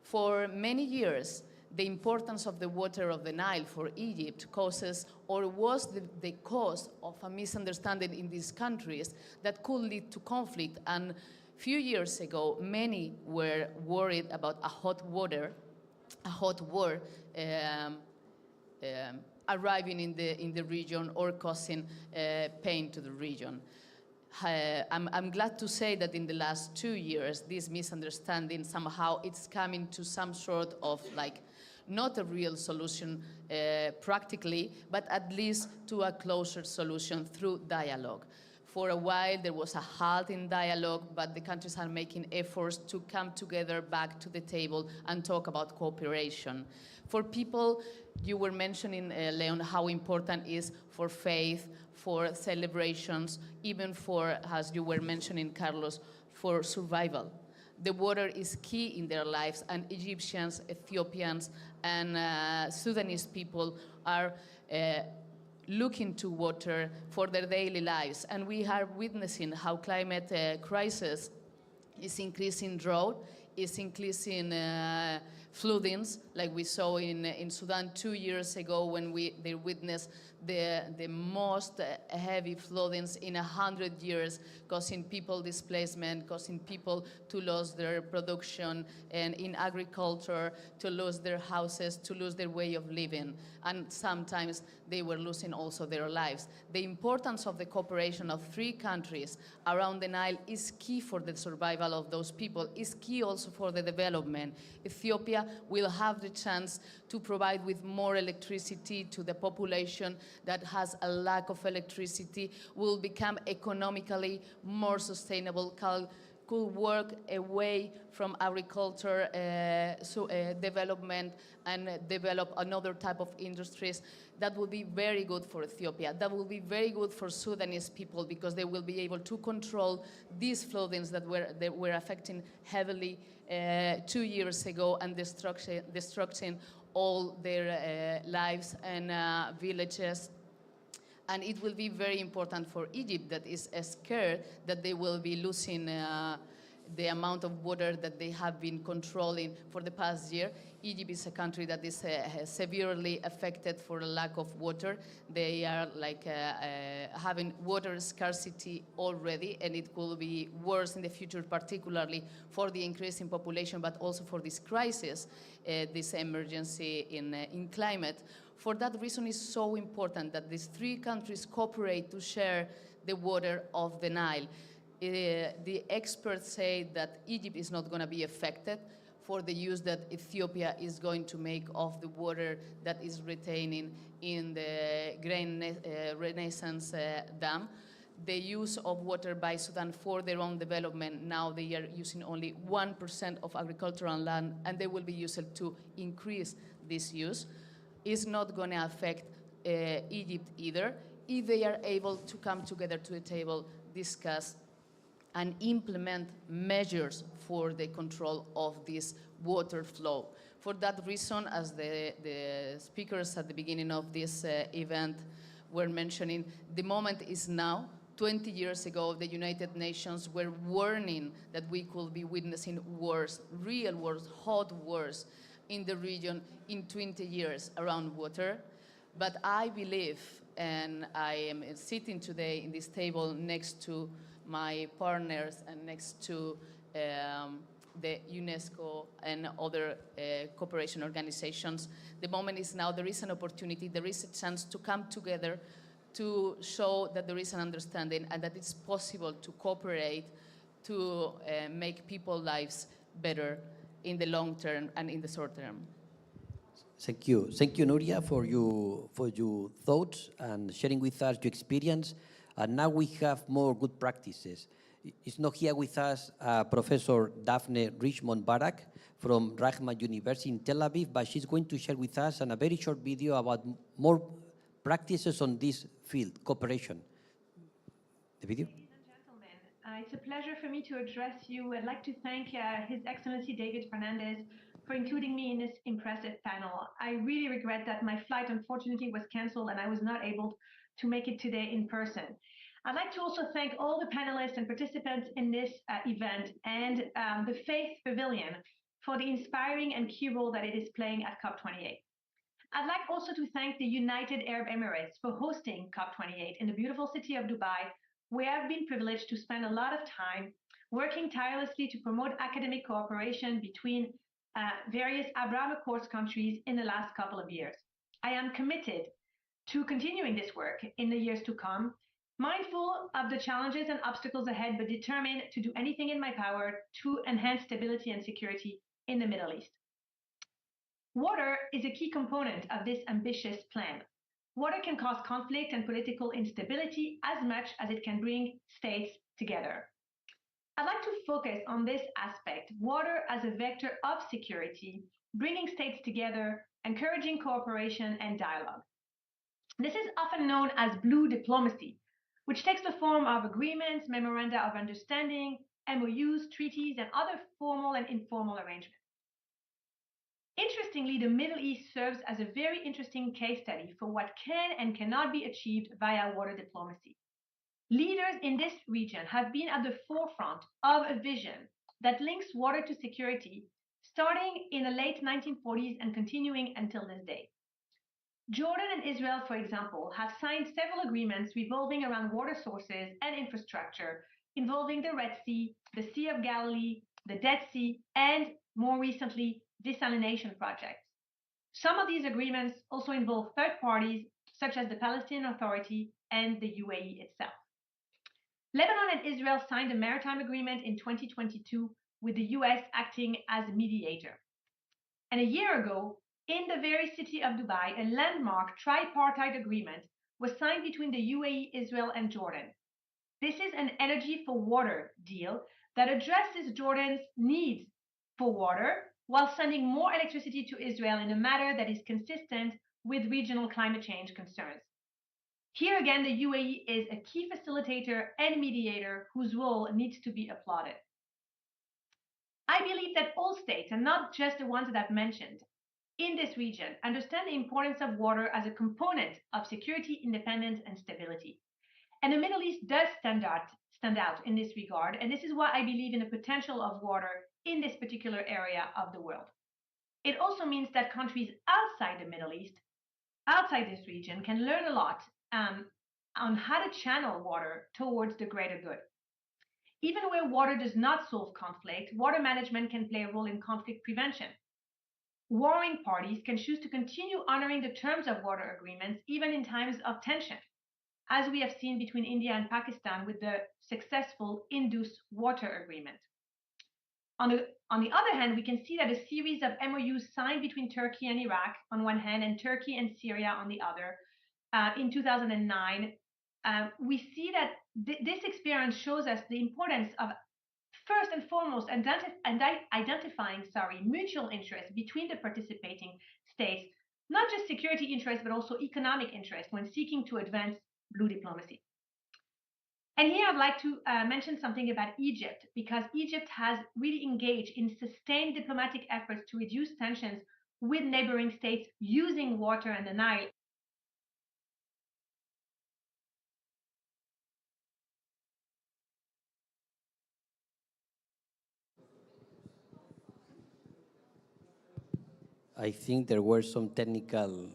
For many years, the importance of the water of the Nile for Egypt causes or was the cause of a misunderstanding in these countries that could lead to conflict. And a few years ago, many were worried about a hot war arriving in the region or causing pain to the region. I'm glad to say that in the last 2 years, this misunderstanding somehow it's coming to some sort of like not a real solution practically, but at least to a closer solution through dialogue. For a while, there was a halt in dialogue, but the countries are making efforts to come together back to the table and talk about cooperation. For people, you were mentioning, Leon, how important it is for faith, for celebrations, even for, as you were mentioning, Carlos, for survival. The water is key in their lives, and Egyptians, Ethiopians, and Sudanese people are looking to water for their daily lives. And we are witnessing how climate crisis is increasing drought, is increasing floodings, like we saw in Sudan 2 years ago when they witnessed the most heavy floodings in 100 years, causing people displacement, causing people to lose their production, and in agriculture, to lose their houses, to lose their way of living. And sometimes they were losing also their lives. The importance of the cooperation of 3 countries around the Nile is key for the survival of those people, is key also for the development. Ethiopia will have the chance to provide with more electricity to the population that has a lack of electricity, will become economically more sustainable, could work away from agriculture development and develop another type of industries. That will be very good for Ethiopia. That will be very good for Sudanese people because they will be able to control these floodings that were affecting heavily 2 years ago and destructing all their lives and villages. And it will be very important for Egypt that is scared that they will be losing the amount of water that they have been controlling for the past year. Egypt is a country that is severely affected for a lack of water. They are like having water scarcity already, and it will be worse in the future, particularly for the increase in population, but also for this crisis, this emergency in climate. For that reason, it's so important that these 3 countries cooperate to share the water of the Nile. The experts say that Egypt is not going to be affected for the use that Ethiopia is going to make of the water that is retaining in the Renaissance Dam. The use of water by Sudan for their own development, now they are using only 1% of agricultural land, and they will be used to increase this use. Is not going to affect Egypt either if they are able to come together to the table, discuss, and implement measures for the control of this water flow. For that reason, as the speakers at the beginning of this event were mentioning, the moment is now. 20 years ago, the United Nations were warning that we could be witnessing wars, real wars, hot wars, in the region in 20 years around water. But I believe, and I am sitting today in this table next to my partners and next to the UNESCO and other cooperation organizations, the moment is now. There is an opportunity, there is a chance to come together to show that there is an understanding and that it's possible to cooperate to make people's lives better in the long term and in the short term. Thank you. Thank you, Nuria, for your thoughts and sharing with us your experience. And now we have more good practices. Is not here with us Professor Daphne Richmond-Barak from Rahman University in Tel Aviv, but she's going to share with us a very short video about more practices on this field, cooperation. The video? Ladies and gentlemen, it's a pleasure for me to address you. I'd like to thank His Excellency David Fernandez for including me in this impressive panel. I really regret that my flight unfortunately was canceled and I was not able to make it today in person. I'd like to also thank all the panelists and participants in this event and the Faith Pavilion for the inspiring and key role that it is playing at COP28. I'd like also to thank the United Arab Emirates for hosting COP28 in the beautiful city of Dubai, where I've been privileged to spend a lot of time working tirelessly to promote academic cooperation between various Abraham Accords countries in the last couple of years. I am committed to continuing this work in the years to come, mindful of the challenges and obstacles ahead, but determined to do anything in my power to enhance stability and security in the Middle East. Water is a key component of this ambitious plan. Water can cause conflict and political instability as much as it can bring states together. I'd like to focus on this aspect, water as a vector of security, bringing states together, encouraging cooperation and dialogue. This is often known as blue diplomacy, which takes the form of agreements, memoranda of understanding, MOUs, treaties, and other formal and informal arrangements. Interestingly, the Middle East serves as a very interesting case study for what can and cannot be achieved via water diplomacy. Leaders in this region have been at the forefront of a vision that links water to security, starting in the late 1940s and continuing until this day. Jordan and Israel, for example, have signed several agreements revolving around water sources and infrastructure, involving the Red Sea, the Sea of Galilee, the Dead Sea, and more recently, desalination projects. Some of these agreements also involve third parties, such as the Palestinian Authority and the UAE itself. Lebanon and Israel signed a maritime agreement in 2022 with the US acting as mediator. And a year ago, in the very city of Dubai, a landmark tripartite agreement was signed between the UAE, Israel, and Jordan. This is an energy for water deal that addresses Jordan's needs for water while sending more electricity to Israel in a manner that is consistent with regional climate change concerns. Here again, the UAE is a key facilitator and mediator whose role needs to be applauded. I believe that all states, and not just the ones that I've mentioned, in this region understand the importance of water as a component of security, independence, and stability. And the Middle East does stand out in this regard, and this is why I believe in the potential of water in this particular area of the world. It also means that countries outside the Middle East, outside this region, can learn a lot on how to channel water towards the greater good. Even where water does not solve conflict, water management can play a role in conflict prevention. Warring parties can choose to continue honoring the terms of water agreements even in times of tension, as we have seen between India and Pakistan with the successful Indus Water Agreement. On the other hand, we can see that a series of MOUs signed between Turkey and Iraq on one hand and Turkey and Syria on the other in 2009, we see that this experience shows us the importance of first and foremost identifying mutual interest between the participating states, not just security interests, but also economic interest when seeking to advance blue diplomacy. And here I'd like to mention something about Egypt, because Egypt has really engaged in sustained diplomatic efforts to reduce tensions with neighboring states using water and the Nile. I think there were some technical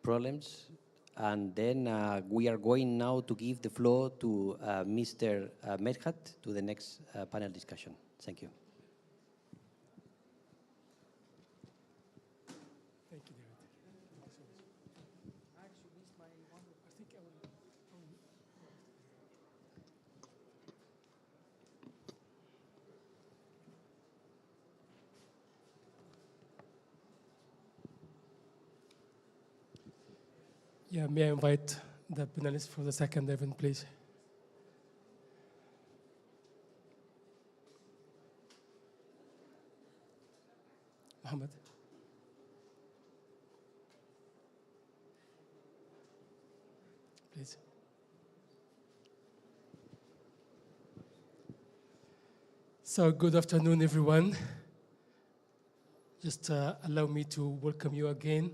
problems. And then we are going now to give the floor to Mr. Medhat to the next panel discussion. Thank you. Thank you, David. Yeah, may I invite the panelists for the second event, please? Mohammed. Please. So good afternoon, everyone. Just allow me to welcome you again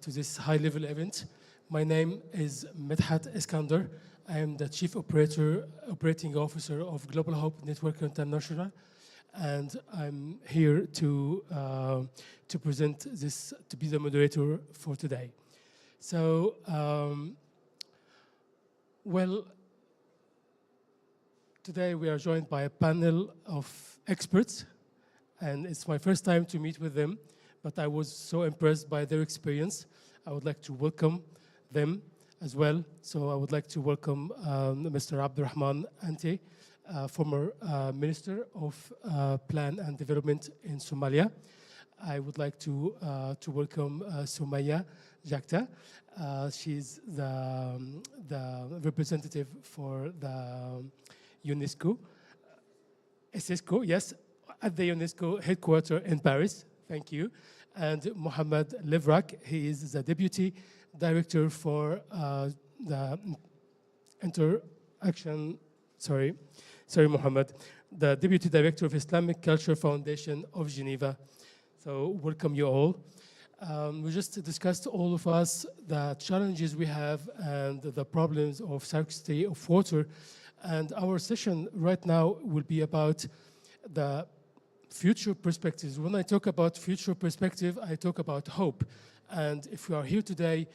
to this high-level event. My name is Medhat Iskander. I am the Chief Operating Officer of Global Hope Network International, and I'm here to present this, to be the moderator for today. So, well, today we are joined by a panel of experts, and it's my first time to meet with them, but I was so impressed by their experience. I would like to welcome them as well. So I would like to welcome Mr. Abdurrahman Ante, former Minister of Plan and Development in Somalia. I would like to welcome Sumaya Jakta. She's the representative for the UNESCO, SSCO, yes, at the UNESCO headquarters in Paris. Thank you. And Mohammed Levrak, he is the Deputy Director for the Interaction, sorry, Mohammed, the Deputy Director of Islamic Culture Foundation of Geneva. So welcome you all. We just discussed, all of us, the challenges we have and the problems of scarcity of water. And our session right now will be about the future perspectives. When I talk about future perspective, I talk about hope. And if we are here today,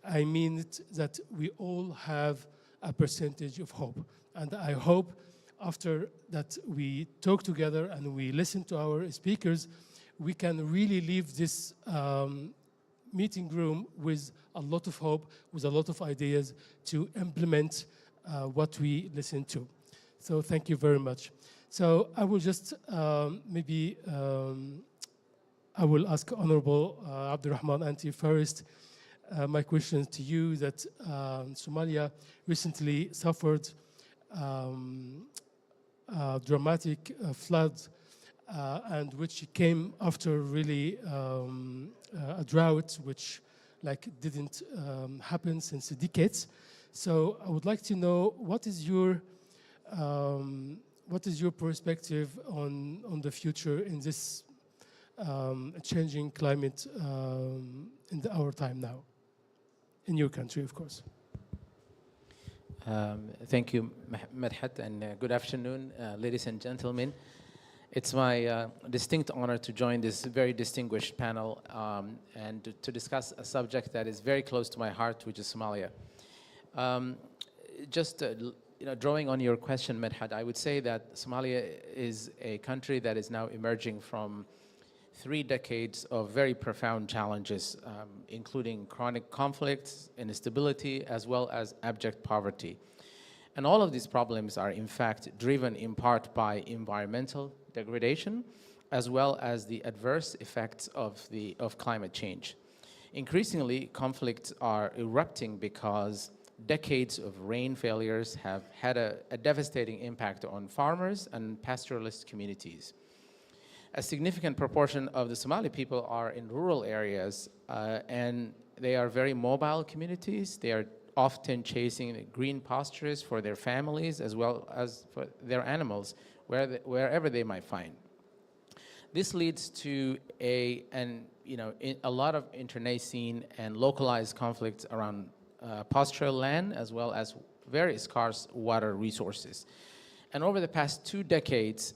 I mean it, that we all have a percentage of hope. And I hope after that we talk together and we listen to our speakers, we can really leave this meeting room with a lot of hope, with a lot of ideas to implement what we listen to. So thank you very much. So I will just maybe I will ask Honorable Abdurrahman Ante first. My question to you that Somalia recently suffered dramatic floods and which came after really a drought which didn't happen since decades. So I would like to know what is your perspective on the future in this changing climate in our time now, in your country, of course. Thank you, Medhat, and good afternoon, ladies and gentlemen. It's my distinct honor to join this very distinguished panel and to discuss a subject that is very close to my heart, which is Somalia. Drawing on your question, Medhat, I would say that Somalia is a country that is now emerging from 3 decades of very profound challenges, including chronic conflicts, instability, as well as abject poverty. And all of these problems are, in fact, driven in part by environmental degradation, as well as the adverse effects of climate change. Increasingly, conflicts are erupting because decades of rain failures have had a devastating impact on farmers and pastoralist communities. A significant proportion of the Somali people are in rural areas, and they are very mobile communities. They are often chasing green pastures for their families as well as for their animals, wherever they might find. This leads to a lot of internecine and localized conflicts around pastoral land, as well as very scarce water resources. And over the past 2 decades,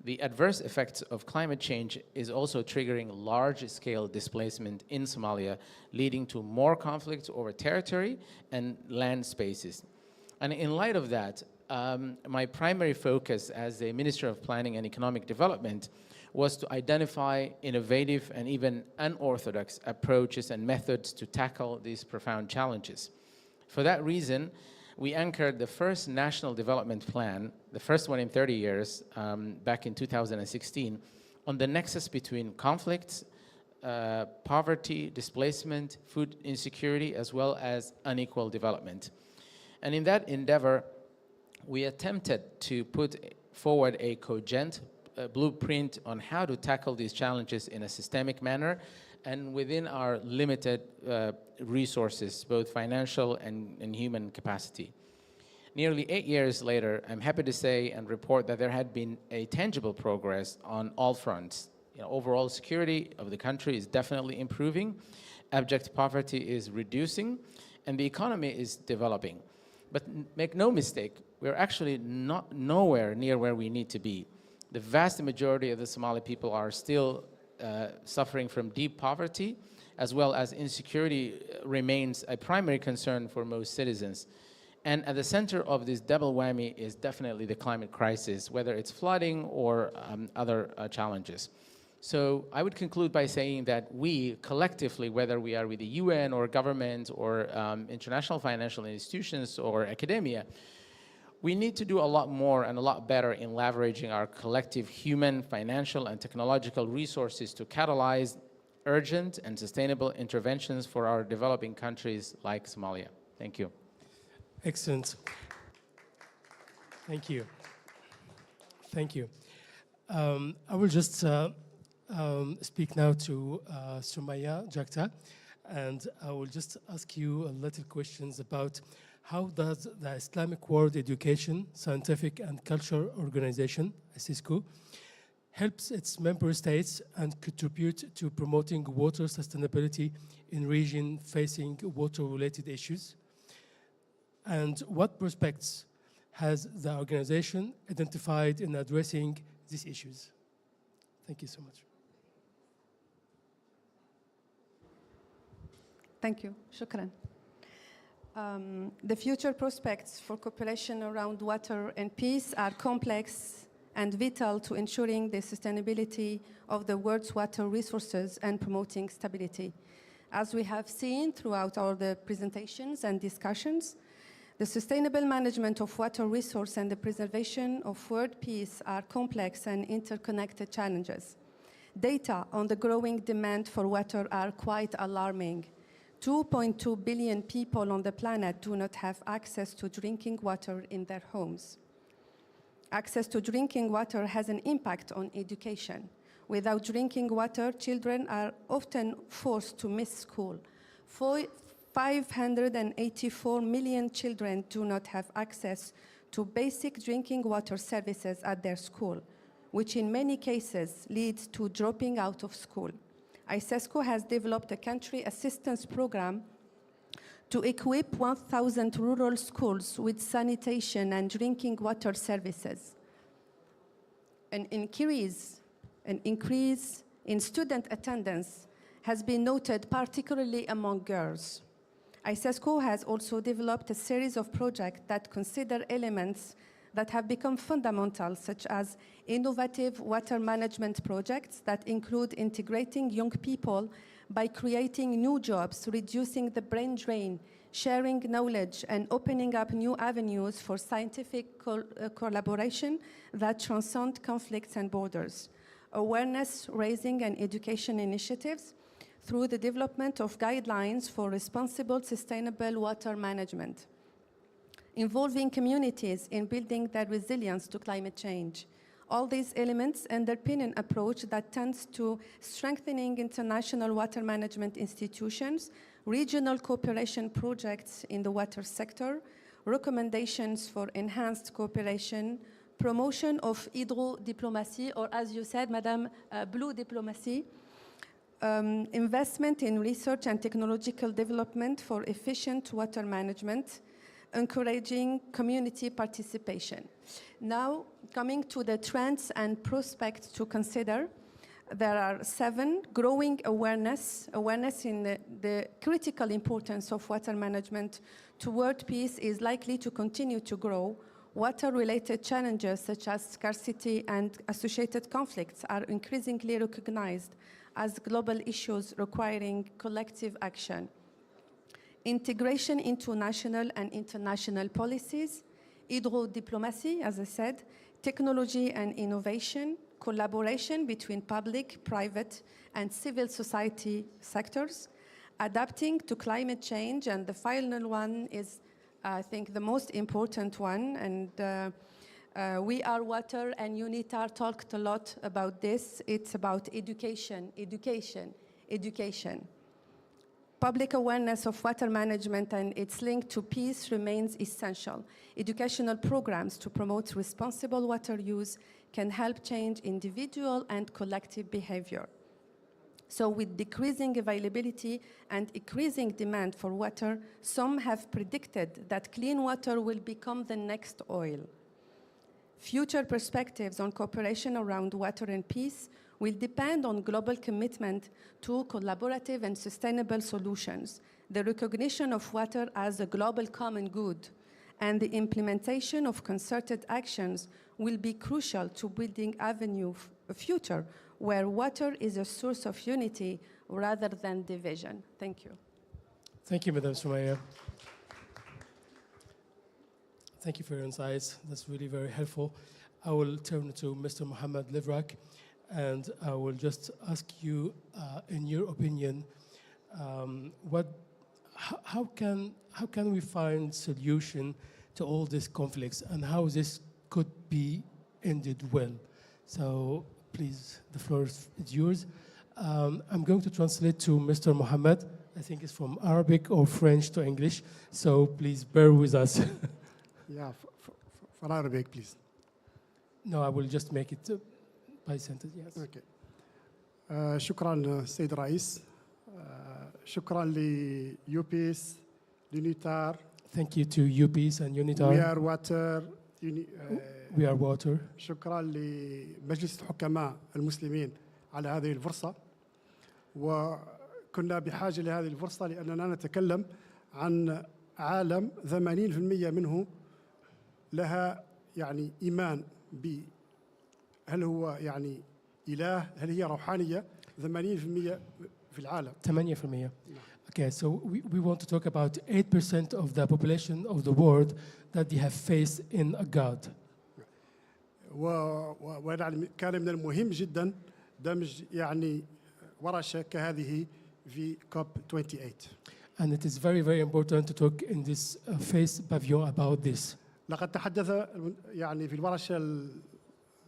the adverse effects of climate change is also triggering large-scale displacement in Somalia, leading to more conflicts over territory and land spaces. And in light of that, my primary focus as a Minister of Planning and Economic Development was to identify innovative and even unorthodox approaches and methods to tackle these profound challenges. For that reason, we anchored the first national development plan, the first one in 30 years, back in 2016, on the nexus between conflicts, poverty, displacement, food insecurity, as well as unequal development. And in that endeavor, we attempted to put forward a cogent blueprint on how to tackle these challenges in a systemic manner and within our limited resources, both financial and human capacity. Nearly 8 years later, I'm happy to say and report that there had been a tangible progress on all fronts. Overall security of the country is definitely improving, abject poverty is reducing, and the economy is developing. But make no mistake, we're actually nowhere near where we need to be. The vast majority of the Somali people are still suffering from deep poverty, as well as insecurity remains a primary concern for most citizens. And at the center of this double whammy is definitely the climate crisis, whether it's flooding or other challenges. So I would conclude by saying that we collectively, whether we are with the UN or government or international financial institutions or academia, we need to do a lot more and a lot better in leveraging our collective human, financial, and technological resources to catalyze urgent and sustainable interventions for our developing countries like Somalia. Thank you. Excellent. Thank you. Thank you. I will just speak now to Sumaya Jakta, and I will just ask you a little questions about how does the Islamic World Education, Scientific and Culture Organization, ISISCO, helps its member states and contribute to promoting water sustainability in regions facing water-related issues? And what prospects has the organization identified in addressing these issues? Thank you so much. Thank you. Shukran. The future prospects for cooperation around water and peace are complex and vital to ensuring the sustainability of the world's water resources and promoting stability. As we have seen throughout all the presentations and discussions, the sustainable management of water resource and the preservation of world peace are complex and interconnected challenges. Data on the growing demand for water are quite alarming. 2.2 billion people on the planet do not have access to drinking water in their homes. Access to drinking water has an impact on education. Without drinking water, children are often forced to miss school. 584 million children do not have access to basic drinking water services at their school, which in many cases leads to dropping out of school. ISESCO has developed a country assistance program to equip 1,000 rural schools with sanitation and drinking water services. An increase in student attendance has been noted, particularly among girls. ISESCO has also developed a series of projects that consider elements that have become fundamental, such as innovative water management projects that include integrating young people by creating new jobs, reducing the brain drain, sharing knowledge, and opening up new avenues for scientific collaboration that transcend conflicts and borders. Awareness raising and education initiatives through the development of guidelines for responsible, sustainable water management, involving communities in building their resilience to climate change. All these elements underpin an approach that tends to strengthening international water management institutions, regional cooperation projects in the water sector, recommendations for enhanced cooperation, promotion of hydro-diplomacy, or as you said, Madam, blue diplomacy, investment in research and technological development for efficient water management, encouraging community participation. Now, coming to the trends and prospects to consider, there are 7: growing awareness in the critical importance of water management to world peace is likely to continue to grow. Water-related challenges such as scarcity and associated conflicts are increasingly recognized as global issues requiring collective action. Integration into national and international policies, hydro-diplomacy, as I said, technology and innovation, collaboration between public, private, and civil society sectors, adapting to climate change, and the final one is, I think, the most important one, and We Are Water and UNITAR talked a lot about this. It's about education, education, education. Public awareness of water management and its link to peace remains essential. Educational programs to promote responsible water use can help change individual and collective behavior. So with decreasing availability and increasing demand for water, some have predicted that clean water will become the next oil. Future perspectives on cooperation around water and peace will depend on global commitment to collaborative and sustainable solutions, the recognition of water as a global common good, and the implementation of concerted actions will be crucial to building a future where water is a source of unity rather than division. Thank you. Thank you, Madam Sumaya. Thank you for your insights. That's really very helpful. I will turn to Mr. Mohammed Livrak, and I will just ask you, in your opinion, how can we find solution to all these conflicts and how this could be ended well? So please, the floor is yours. I'm going to translate to Mr. Mohammed. I think it's from Arabic or French to English, so please bear with us. Yeah, for Arabic, please. No, I will just make it by sentence, yes. Okay. شكرا سيد الرئيس. شكرا ليوبيس ليونيتار. Thank you to UPEACE and UNITAR. We Are Water. We Are Water. شكرا لمجلس الحكماء المسلمين على هذه الفرصة. وكنا بحاجة لهذه الفرصة لأننا نتكلم عن عالم 80% منه لها يعني إيمان هل هو يعني إله، هل هي روحانية؟ 80% في العالم. 8%. Okay, so we want to talk about 8% of the population of the world that they have faith in a God. وكان من المهم جدا دمج يعني ورشة كهذه في COP 28. And it is very, very important to talk in this faith pavilion about this. لقد تحدث يعني في الورشة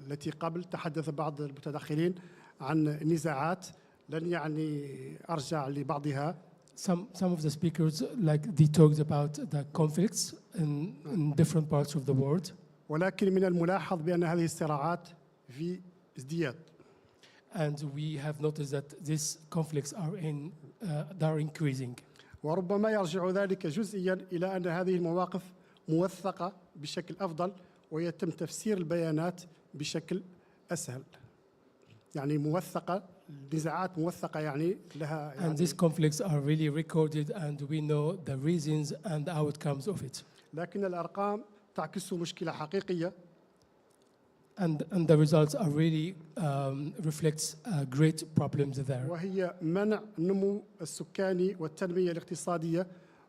التي قبل تحدث بعض المتدخلين عن النزاعات، لن يعني أرجع لبعضها. Some of the speakers, like they talked about the conflicts in different parts of the world. ولكن من الملاحظ بأن هذه الصراعات في ازدياد. And we have noticed that these conflicts are increasing. وربما يرجع ذلك جزئيا إلى أن هذه المواقف موثقة بشكل أفضل ويتم تفسير البيانات بشكل أسهل. يعني موثقة، نزاعات موثقة يعني لها. And these conflicts are really recorded and we know the reasons and the outcomes of it. لكن الأرقام تعكس مشكلة حقيقية. And the results are really reflects great problems there. وهي منع النمو السكاني والتنمية الاقتصادية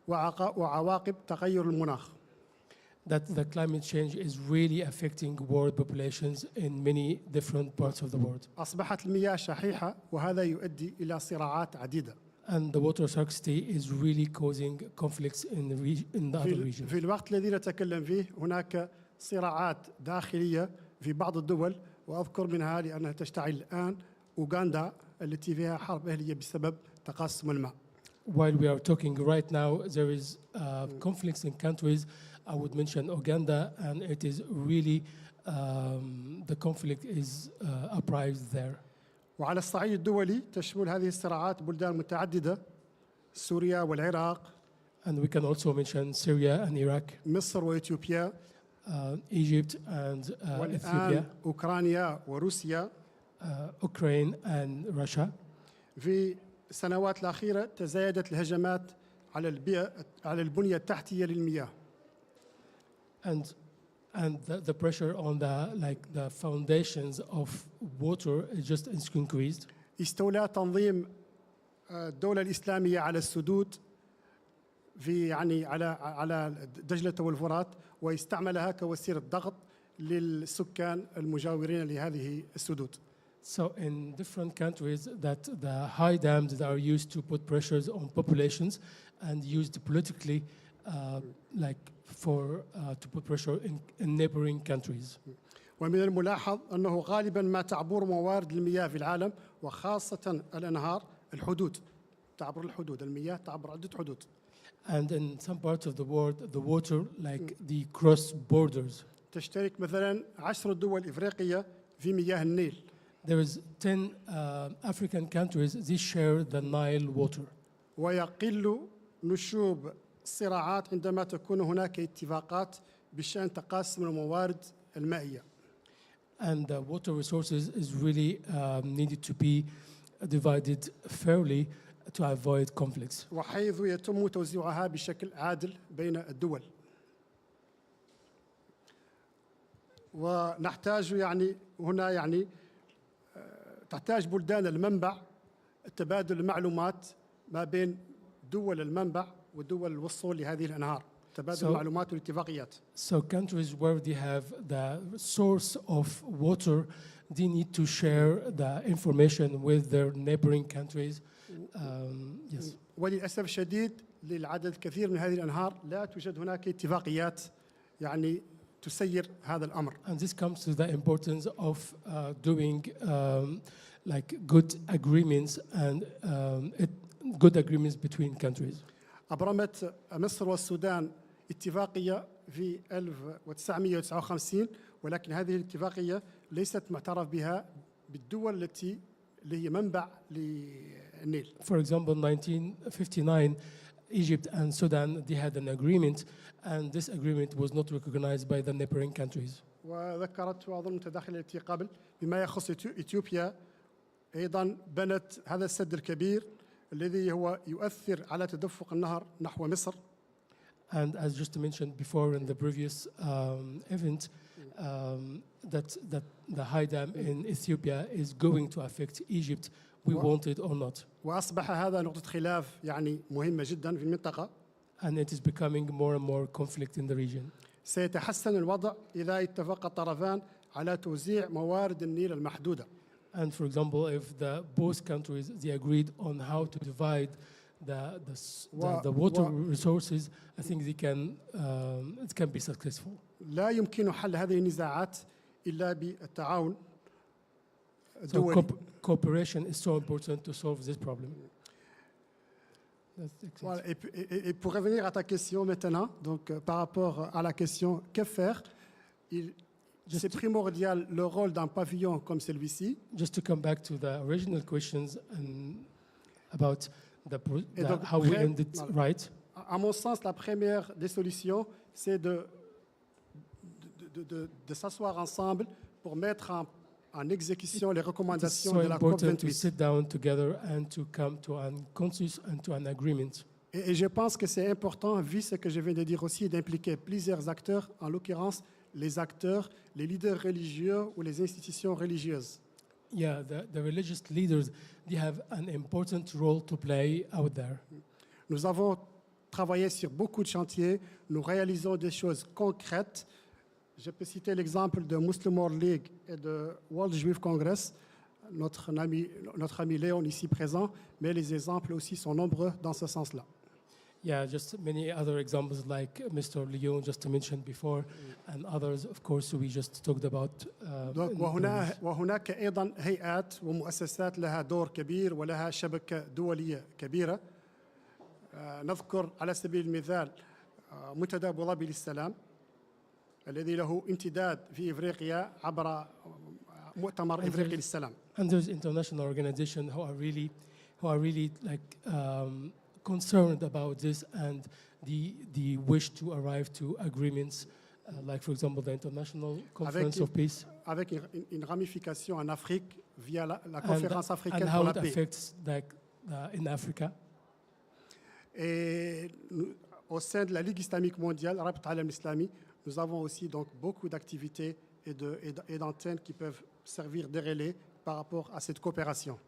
وعواقب تغير المناخ. That the climate change is really affecting world populations in many different parts of the world. أصبحت المياه شحيحة وهذا يؤدي إلى صراعات عديدة. And the water scarcity is really causing conflicts in the other regions. في الوقت الذي نتكلم فيه هناك صراعات داخلية في بعض الدول، وأذكر منها لأنها تشتعل الآن أوغندا التي فيها حرب أهلية بسبب تقاسم الماء. While we are talking right now, there is conflicts in countries. I would mention Uganda, and it is really the conflict is uprising there. وعلى الصعيد الدولي تشمل هذه الصراعات بلدان متعددة، سوريا والعراق. And we can also mention Syria and Iraq. مصر وإثيوبيا. Egypt and Ethiopia. أوكرانيا وروسيا. Ukraine and Russia. في السنوات الأخيرة تزايدت الهجمات على البنية التحتية للمياه. And the pressure on the foundations of water is just increased. استولى تنظيم الدولة الإسلامية على السدود في يعني على دجلة والفرات، واستعملها كوسيلة ضغط للسكان المجاورين لهذه السدود. So in different countries that the high dams that are used to put pressures on populations and used politically like for to put pressure in neighboring countries. ومن الملاحظ أنه غالبا ما تعبر موارد المياه في العالم وخاصة الأنهار الحدود تعبر الحدود المياه تعبر عدة حدود. And in some parts of the world, the water, like the cross borders. تشترك مثلا 10 دول إفريقية في مياه النيل. There is 10 African countries, they share the Nile water. ويقل نشوب الصراعات عندما تكون هناك اتفاقات بشأن تقاسم الموارد المائية. And the water resources is really needed to be divided fairly to avoid conflicts. وحيث يتم توزيعها بشكل عادل بين الدول. ونحتاج يعني هنا يعني تحتاج بلدان المنبع تبادل المعلومات ما بين دول المنبع ودول الوصول لهذه الأنهار. تبادل المعلومات والاتفاقيات. So countries where they have the source of water, they need to share the information with their neighboring countries. Yes. وللأسف الشديد للعدد الكثير من هذه الأنهار لا توجد هناك اتفاقيات يعني تسير هذا الأمر. And this comes to the importance of doing like good agreements and good agreements between countries. أبرمت مصر والسودان اتفاقية في 1959 ولكن هذه الاتفاقية ليست معترف بها بالدول اللي هي منبع للنيل. For example, 1959, Egypt and Sudan, they had an agreement, and this agreement was not recognized by the neighboring countries. وذكرت وأظن متداخلة التي قبل بما يخص إثيوبيا أيضا بنت هذا السد الكبير الذي هو يؤثر على تدفق النهر نحو مصر. And as just mentioned before in the previous event, that the high dam in Ethiopia is going to affect Egypt, we want it or not. وأصبح هذا نقطة خلاف يعني مهمة جدا في المنطقة. And it is becoming more and more conflict in the region. سيتحسن الوضع إذا اتفق الطرفان على توزيع موارد النيل المحدودة. And for example, if both countries they agreed on how to divide the water resources, I think it can be successful. لا يمكن حل هذه النزاعات إلا بالتعاون الدولي. So cooperation is so important to solve this problem. Voilà, et pour revenir à ta question maintenant, donc par rapport à la question que faire, c'est primordial le rôle d'un pavillon comme celui-ci. Just to come back to the original questions and about donc, how we end it right. À mon sens, la première des solutions, c'est de s'asseoir ensemble pour mettre en exécution les recommandations de la COP28. To sit down together and to come to a consensus and to an agreement. Et je pense que c'est important, vu ce que je viens de dire aussi, d'impliquer plusieurs acteurs, en l'occurrence les acteurs, les leaders religieux ou les institutions religieuses. Yeah, the religious leaders, they have an important role to play out there. Nous avons travaillé sur beaucoup de chantiers, nous réalisons des choses concrètes. Je peux citer l'exemple de Muslim World League et de World Jewish Congress, notre ami Léon ici présent, mais les exemples aussi sont nombreux dans ce sens-là. Yeah, just many other examples like Mr. Leon just mentioned before, and others, of course, we just talked about. وهناك أيضا هيئات ومؤسسات لها دور كبير ولها شبكة دولية كبيرة. نذكر على سبيل المثال منتدى أبو ظبي للسلام الذي له امتداد في إفريقيا عبر مؤتمر إفريقي للسلام. And there's international organizations who are really like concerned about this and the wish to arrive to agreements, like for example the International Conference of Peace. Avec une ramification en Afrique via la conférence africaine and pour how la it paix. affects in Africa. Et au sein de la Ligue islamique mondiale, Rabat Alam Islami, nous avons aussi donc beaucoup d'activités et d'antennes qui peuvent servir de relais par rapport à cette coopération.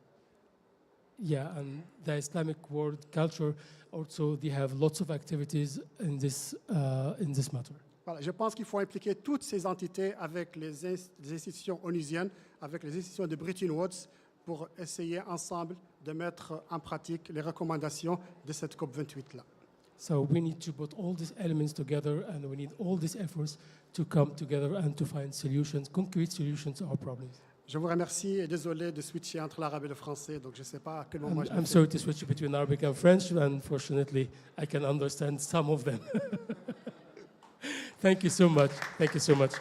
Yeah, and the Islamic world culture also they have lots of activities in this matter. Voilà, je pense qu'il faut impliquer toutes ces entités avec les institutions onusiennes, avec les institutions de Bretton Woods pour essayer ensemble de mettre en pratique les recommandations de cette COP28-là. So we need to put all these elements together, and we need all these efforts to come together and to find solutions, concrete solutions to our problems. Je vous remercie et désolé de switcher entre l'arabe et le français, donc je ne sais pas à quel moment je I'm sorry to switch between Arabic and French. Unfortunately, I can understand some of them. Thank you so much. Thank you so much.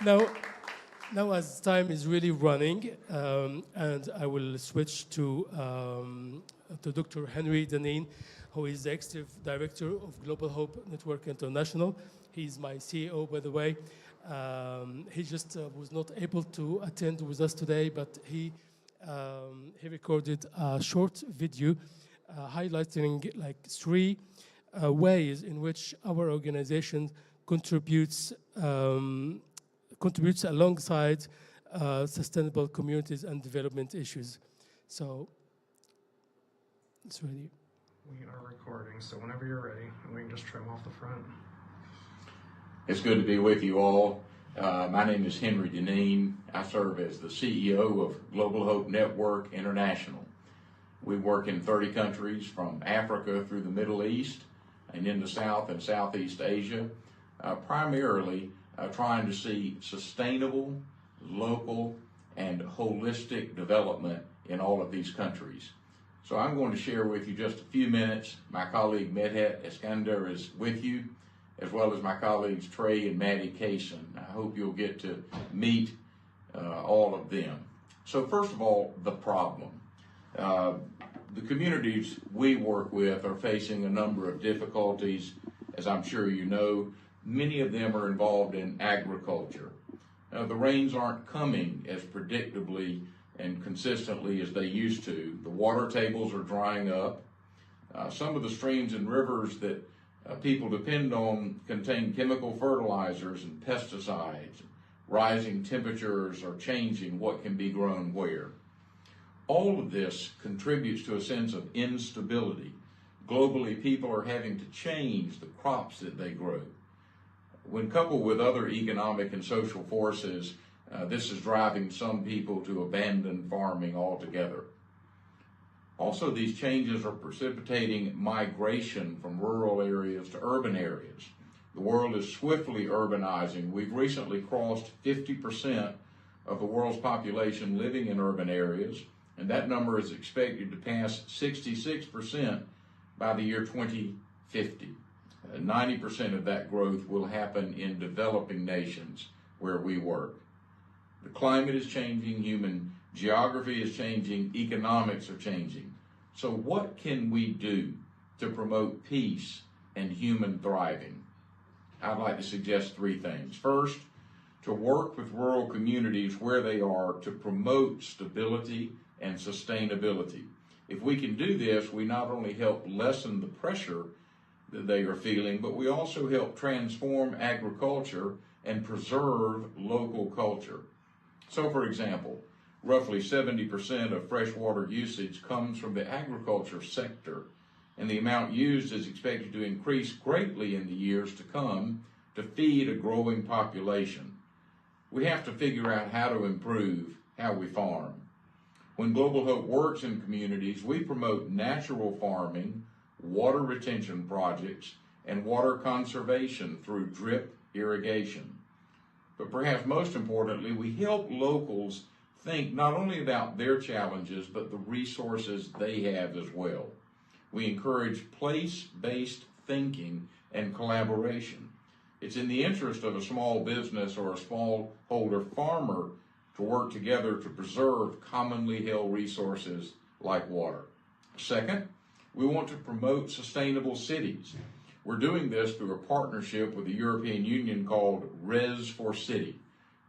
Now as time is really running, and I will switch to Dr. Henry Deneen, who is the Executive Director of Global Hope Network International. He's my CEO, by the way. He just was not able to attend with us today, but he recorded a short video highlighting like 3 ways in which our organization contributes alongside sustainable communities and development issues. So it's ready. We are recording, so whenever you're ready, we can just trim off the front. It's good to be with you all. My name is Henry Deneen. I serve as the CEO of Global Hope Network International. We work in 30 countries from Africa through the Middle East and into South and Southeast Asia, primarily trying to see sustainable, local, and holistic development in all of these countries. So I'm going to share with you just a few minutes. My colleague Medhat Eskander is with you, as well as my colleagues Trey and Maddie Kaysen. I hope you'll get to meet all of them. So first of all, the problem. The communities we work with are facing a number of difficulties, as I'm sure you know. Many of them are involved in agriculture. The rains aren't coming as predictably and consistently as they used to. The water tables are drying up. Some of the streams and rivers that people depend on contain chemical fertilizers and pesticides. Rising temperatures are changing what can be grown where. All of this contributes to a sense of instability. Globally, people are having to change the crops that they grow. When coupled with other economic and social forces, this is driving some people to abandon farming altogether. Also, these changes are precipitating migration from rural areas to urban areas. The world is swiftly urbanizing. We've recently crossed 50% of the world's population living in urban areas, and that number is expected to pass 66% by the year 2050. 90% of that growth will happen in developing nations where we work. The climate is changing, human geography is changing, economics are changing. So what can we do to promote peace and human thriving? I'd like to suggest 3 things. First, to work with rural communities where they are to promote stability and sustainability. If we can do this, we not only help lessen the pressure that they are feeling, but we also help transform agriculture and preserve local culture. So, for example, roughly 70% of freshwater usage comes from the agriculture sector, and the amount used is expected to increase greatly in the years to come to feed a growing population. We have to figure out how to improve how we farm. When Global Hope works in communities, we promote natural farming, water retention projects, and water conservation through drip irrigation. But perhaps most importantly, we help locals think not only about their challenges, but the resources they have as well. We encourage place-based thinking and collaboration. It's in the interest of a small business or a smallholder farmer to work together to preserve commonly held resources like water. Second, we want to promote sustainable cities. We're doing this through a partnership with the European Union called RES for City.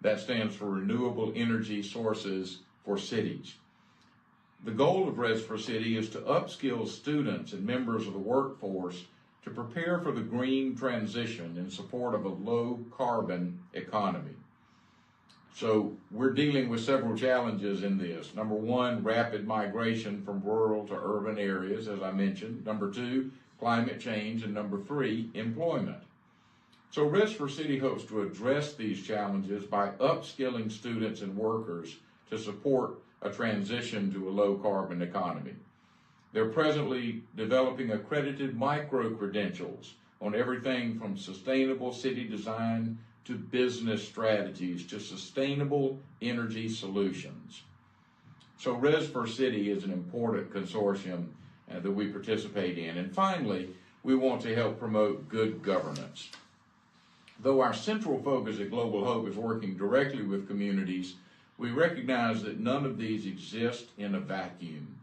That stands for Renewable Energy Sources for Cities. The goal of RES for City is to upskill students and members of the workforce to prepare for the green transition in support of a low-carbon economy. So we're dealing with several challenges in this. Number 1, rapid migration from rural to urban areas, as I mentioned. Number 2, climate change. And number 3, employment. So RES for City hopes to address these challenges by upskilling students and workers to support a transition to a low-carbon economy. They're presently developing accredited micro-credentials on everything from sustainable city design to business strategies to sustainable energy solutions. So Res for City is an important consortium that we participate in. And finally, we want to help promote good governance. Though our central focus at Global Hope is working directly with communities, we recognize that none of these exist in a vacuum.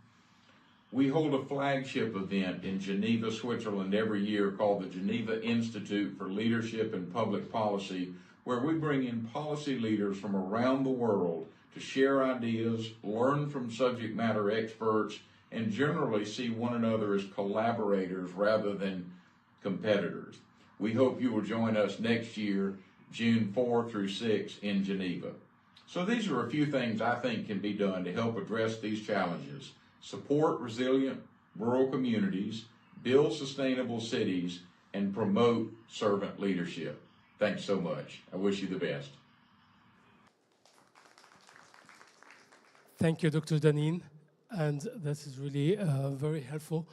We hold a flagship event in Geneva, Switzerland every year called the Geneva Institute for Leadership and Public Policy, where we bring in policy leaders from around the world to share ideas, learn from subject matter experts, and generally see one another as collaborators rather than competitors. We hope you will join us next year, June 4 through 6 in Geneva. So these are a few things I think can be done to help address these challenges. Support resilient rural communities, build sustainable cities, and promote servant leadership. Thanks so much. I wish you the best. Thank you, Dr. Danin, and this is really very helpful.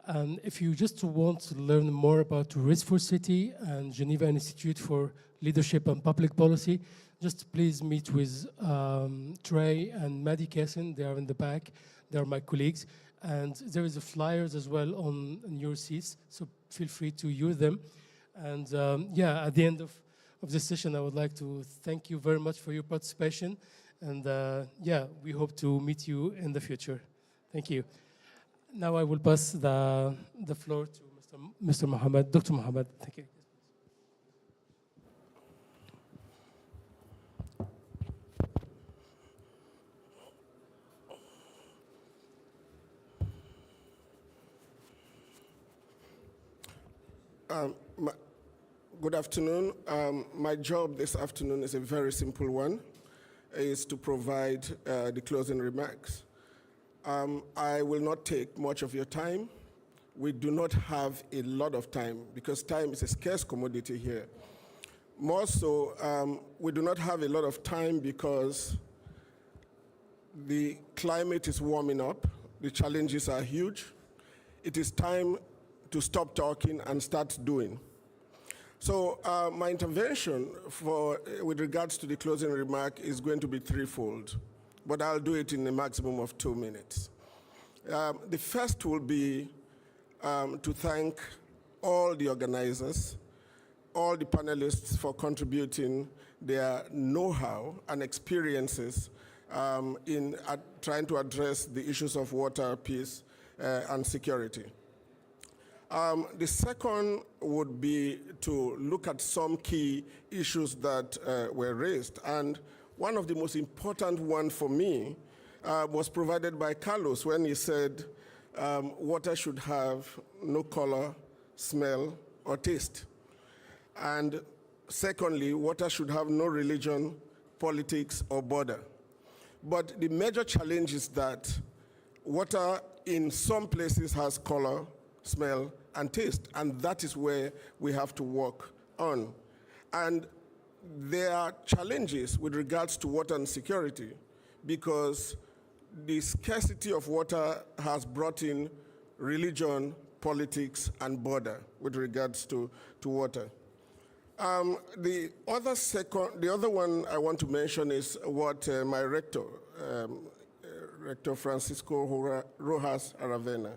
And if you just want to learn more about Res for City and Geneva Institute for Leadership and Public Policy, just please meet with Trey and Maddie Kessin. They are in the back. They are my colleagues. And there is a flyers as well on your seats, so feel free to use them. And yeah, at the end of this session, I would like to thank you very much for your participation. And yeah, we hope to meet you in the future. Thank you. Now I will pass the floor to Mr. Mohammed, Dr. Mohammed. Thank you. Good afternoon. My job this afternoon is a very simple one, is to provide the closing remarks. I will not take much of your time. We do not have a lot of time because time is a scarce commodity here. More so, we do not have a lot of time because the climate is warming up. The challenges are huge. It is time to stop talking and start doing. So my intervention with regards to the closing remark is going to be threefold, but I'll do it in a maximum of 2 minutes. The first will be to thank all the organizers, all the panelists for contributing their know-how and experiences in trying to address the issues of water, peace, and security. The second would be to look at some key issues that were raised. And one of the most important one for me was provided by Carlos when he said water should have no color, smell, or taste. And secondly, water should have no religion, politics, or border. But the major challenge is that water in some places has color, smell, and taste, and that is where we have to work on. And there are challenges with regards to water and security because the scarcity of water has brought in religion, politics, and border with regards to water. The other one I want to mention is what my rector, Rector Francisco Rojas Aravena,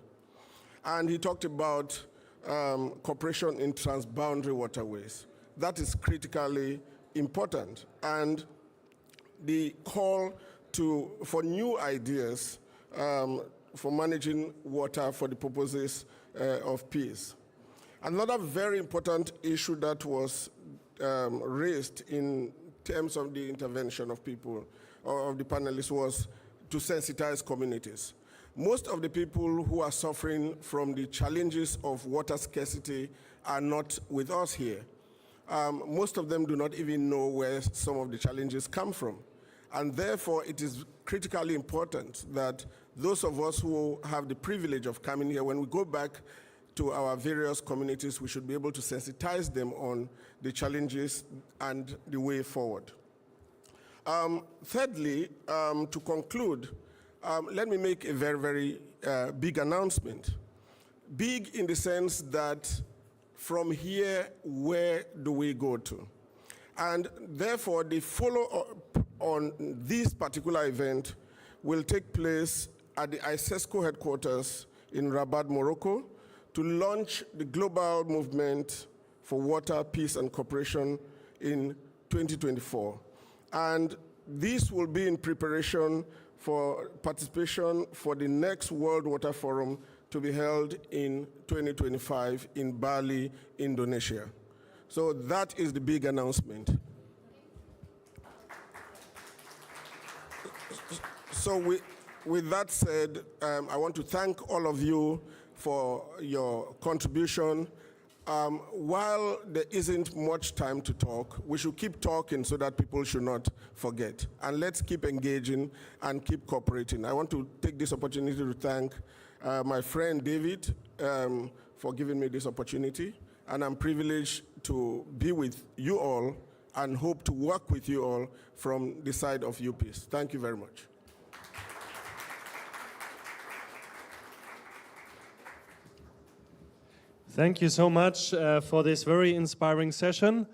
and he talked about cooperation in transboundary waterways. That is critically important. And the call for new ideas for managing water for the purposes of peace. Another very important issue that was raised in terms of the intervention of people, or of the panelists, was to sensitize communities. Most of the people who are suffering from the challenges of water scarcity are not with us here. Most of them do not even know where some of the challenges come from. And therefore, it is critically important that those of us who have the privilege of coming here, when we go back to our various communities, we should be able to sensitize them on the challenges and the way forward. Thirdly, to conclude, let me make a very, very big announcement. Big in the sense that from here, where do we go to? And therefore, the follow-up on this particular event will take place at the ISESCO headquarters in Rabat, Morocco, to launch the global movement for water, peace, and cooperation in 2024. And this will be in preparation for participation for the next World Water Forum to be held in 2025 in Bali, Indonesia. So that is the big announcement. So with that said, I want to thank all of you for your contribution. While there isn't much time to talk, we should keep talking so that people should not forget. And let's keep engaging and keep cooperating. I want to take this opportunity to thank my friend David for giving me this opportunity. And I'm privileged to be with you all and hope to work with you all from the side of UPEACE. Thank you very much. Thank you so much for this very inspiring session.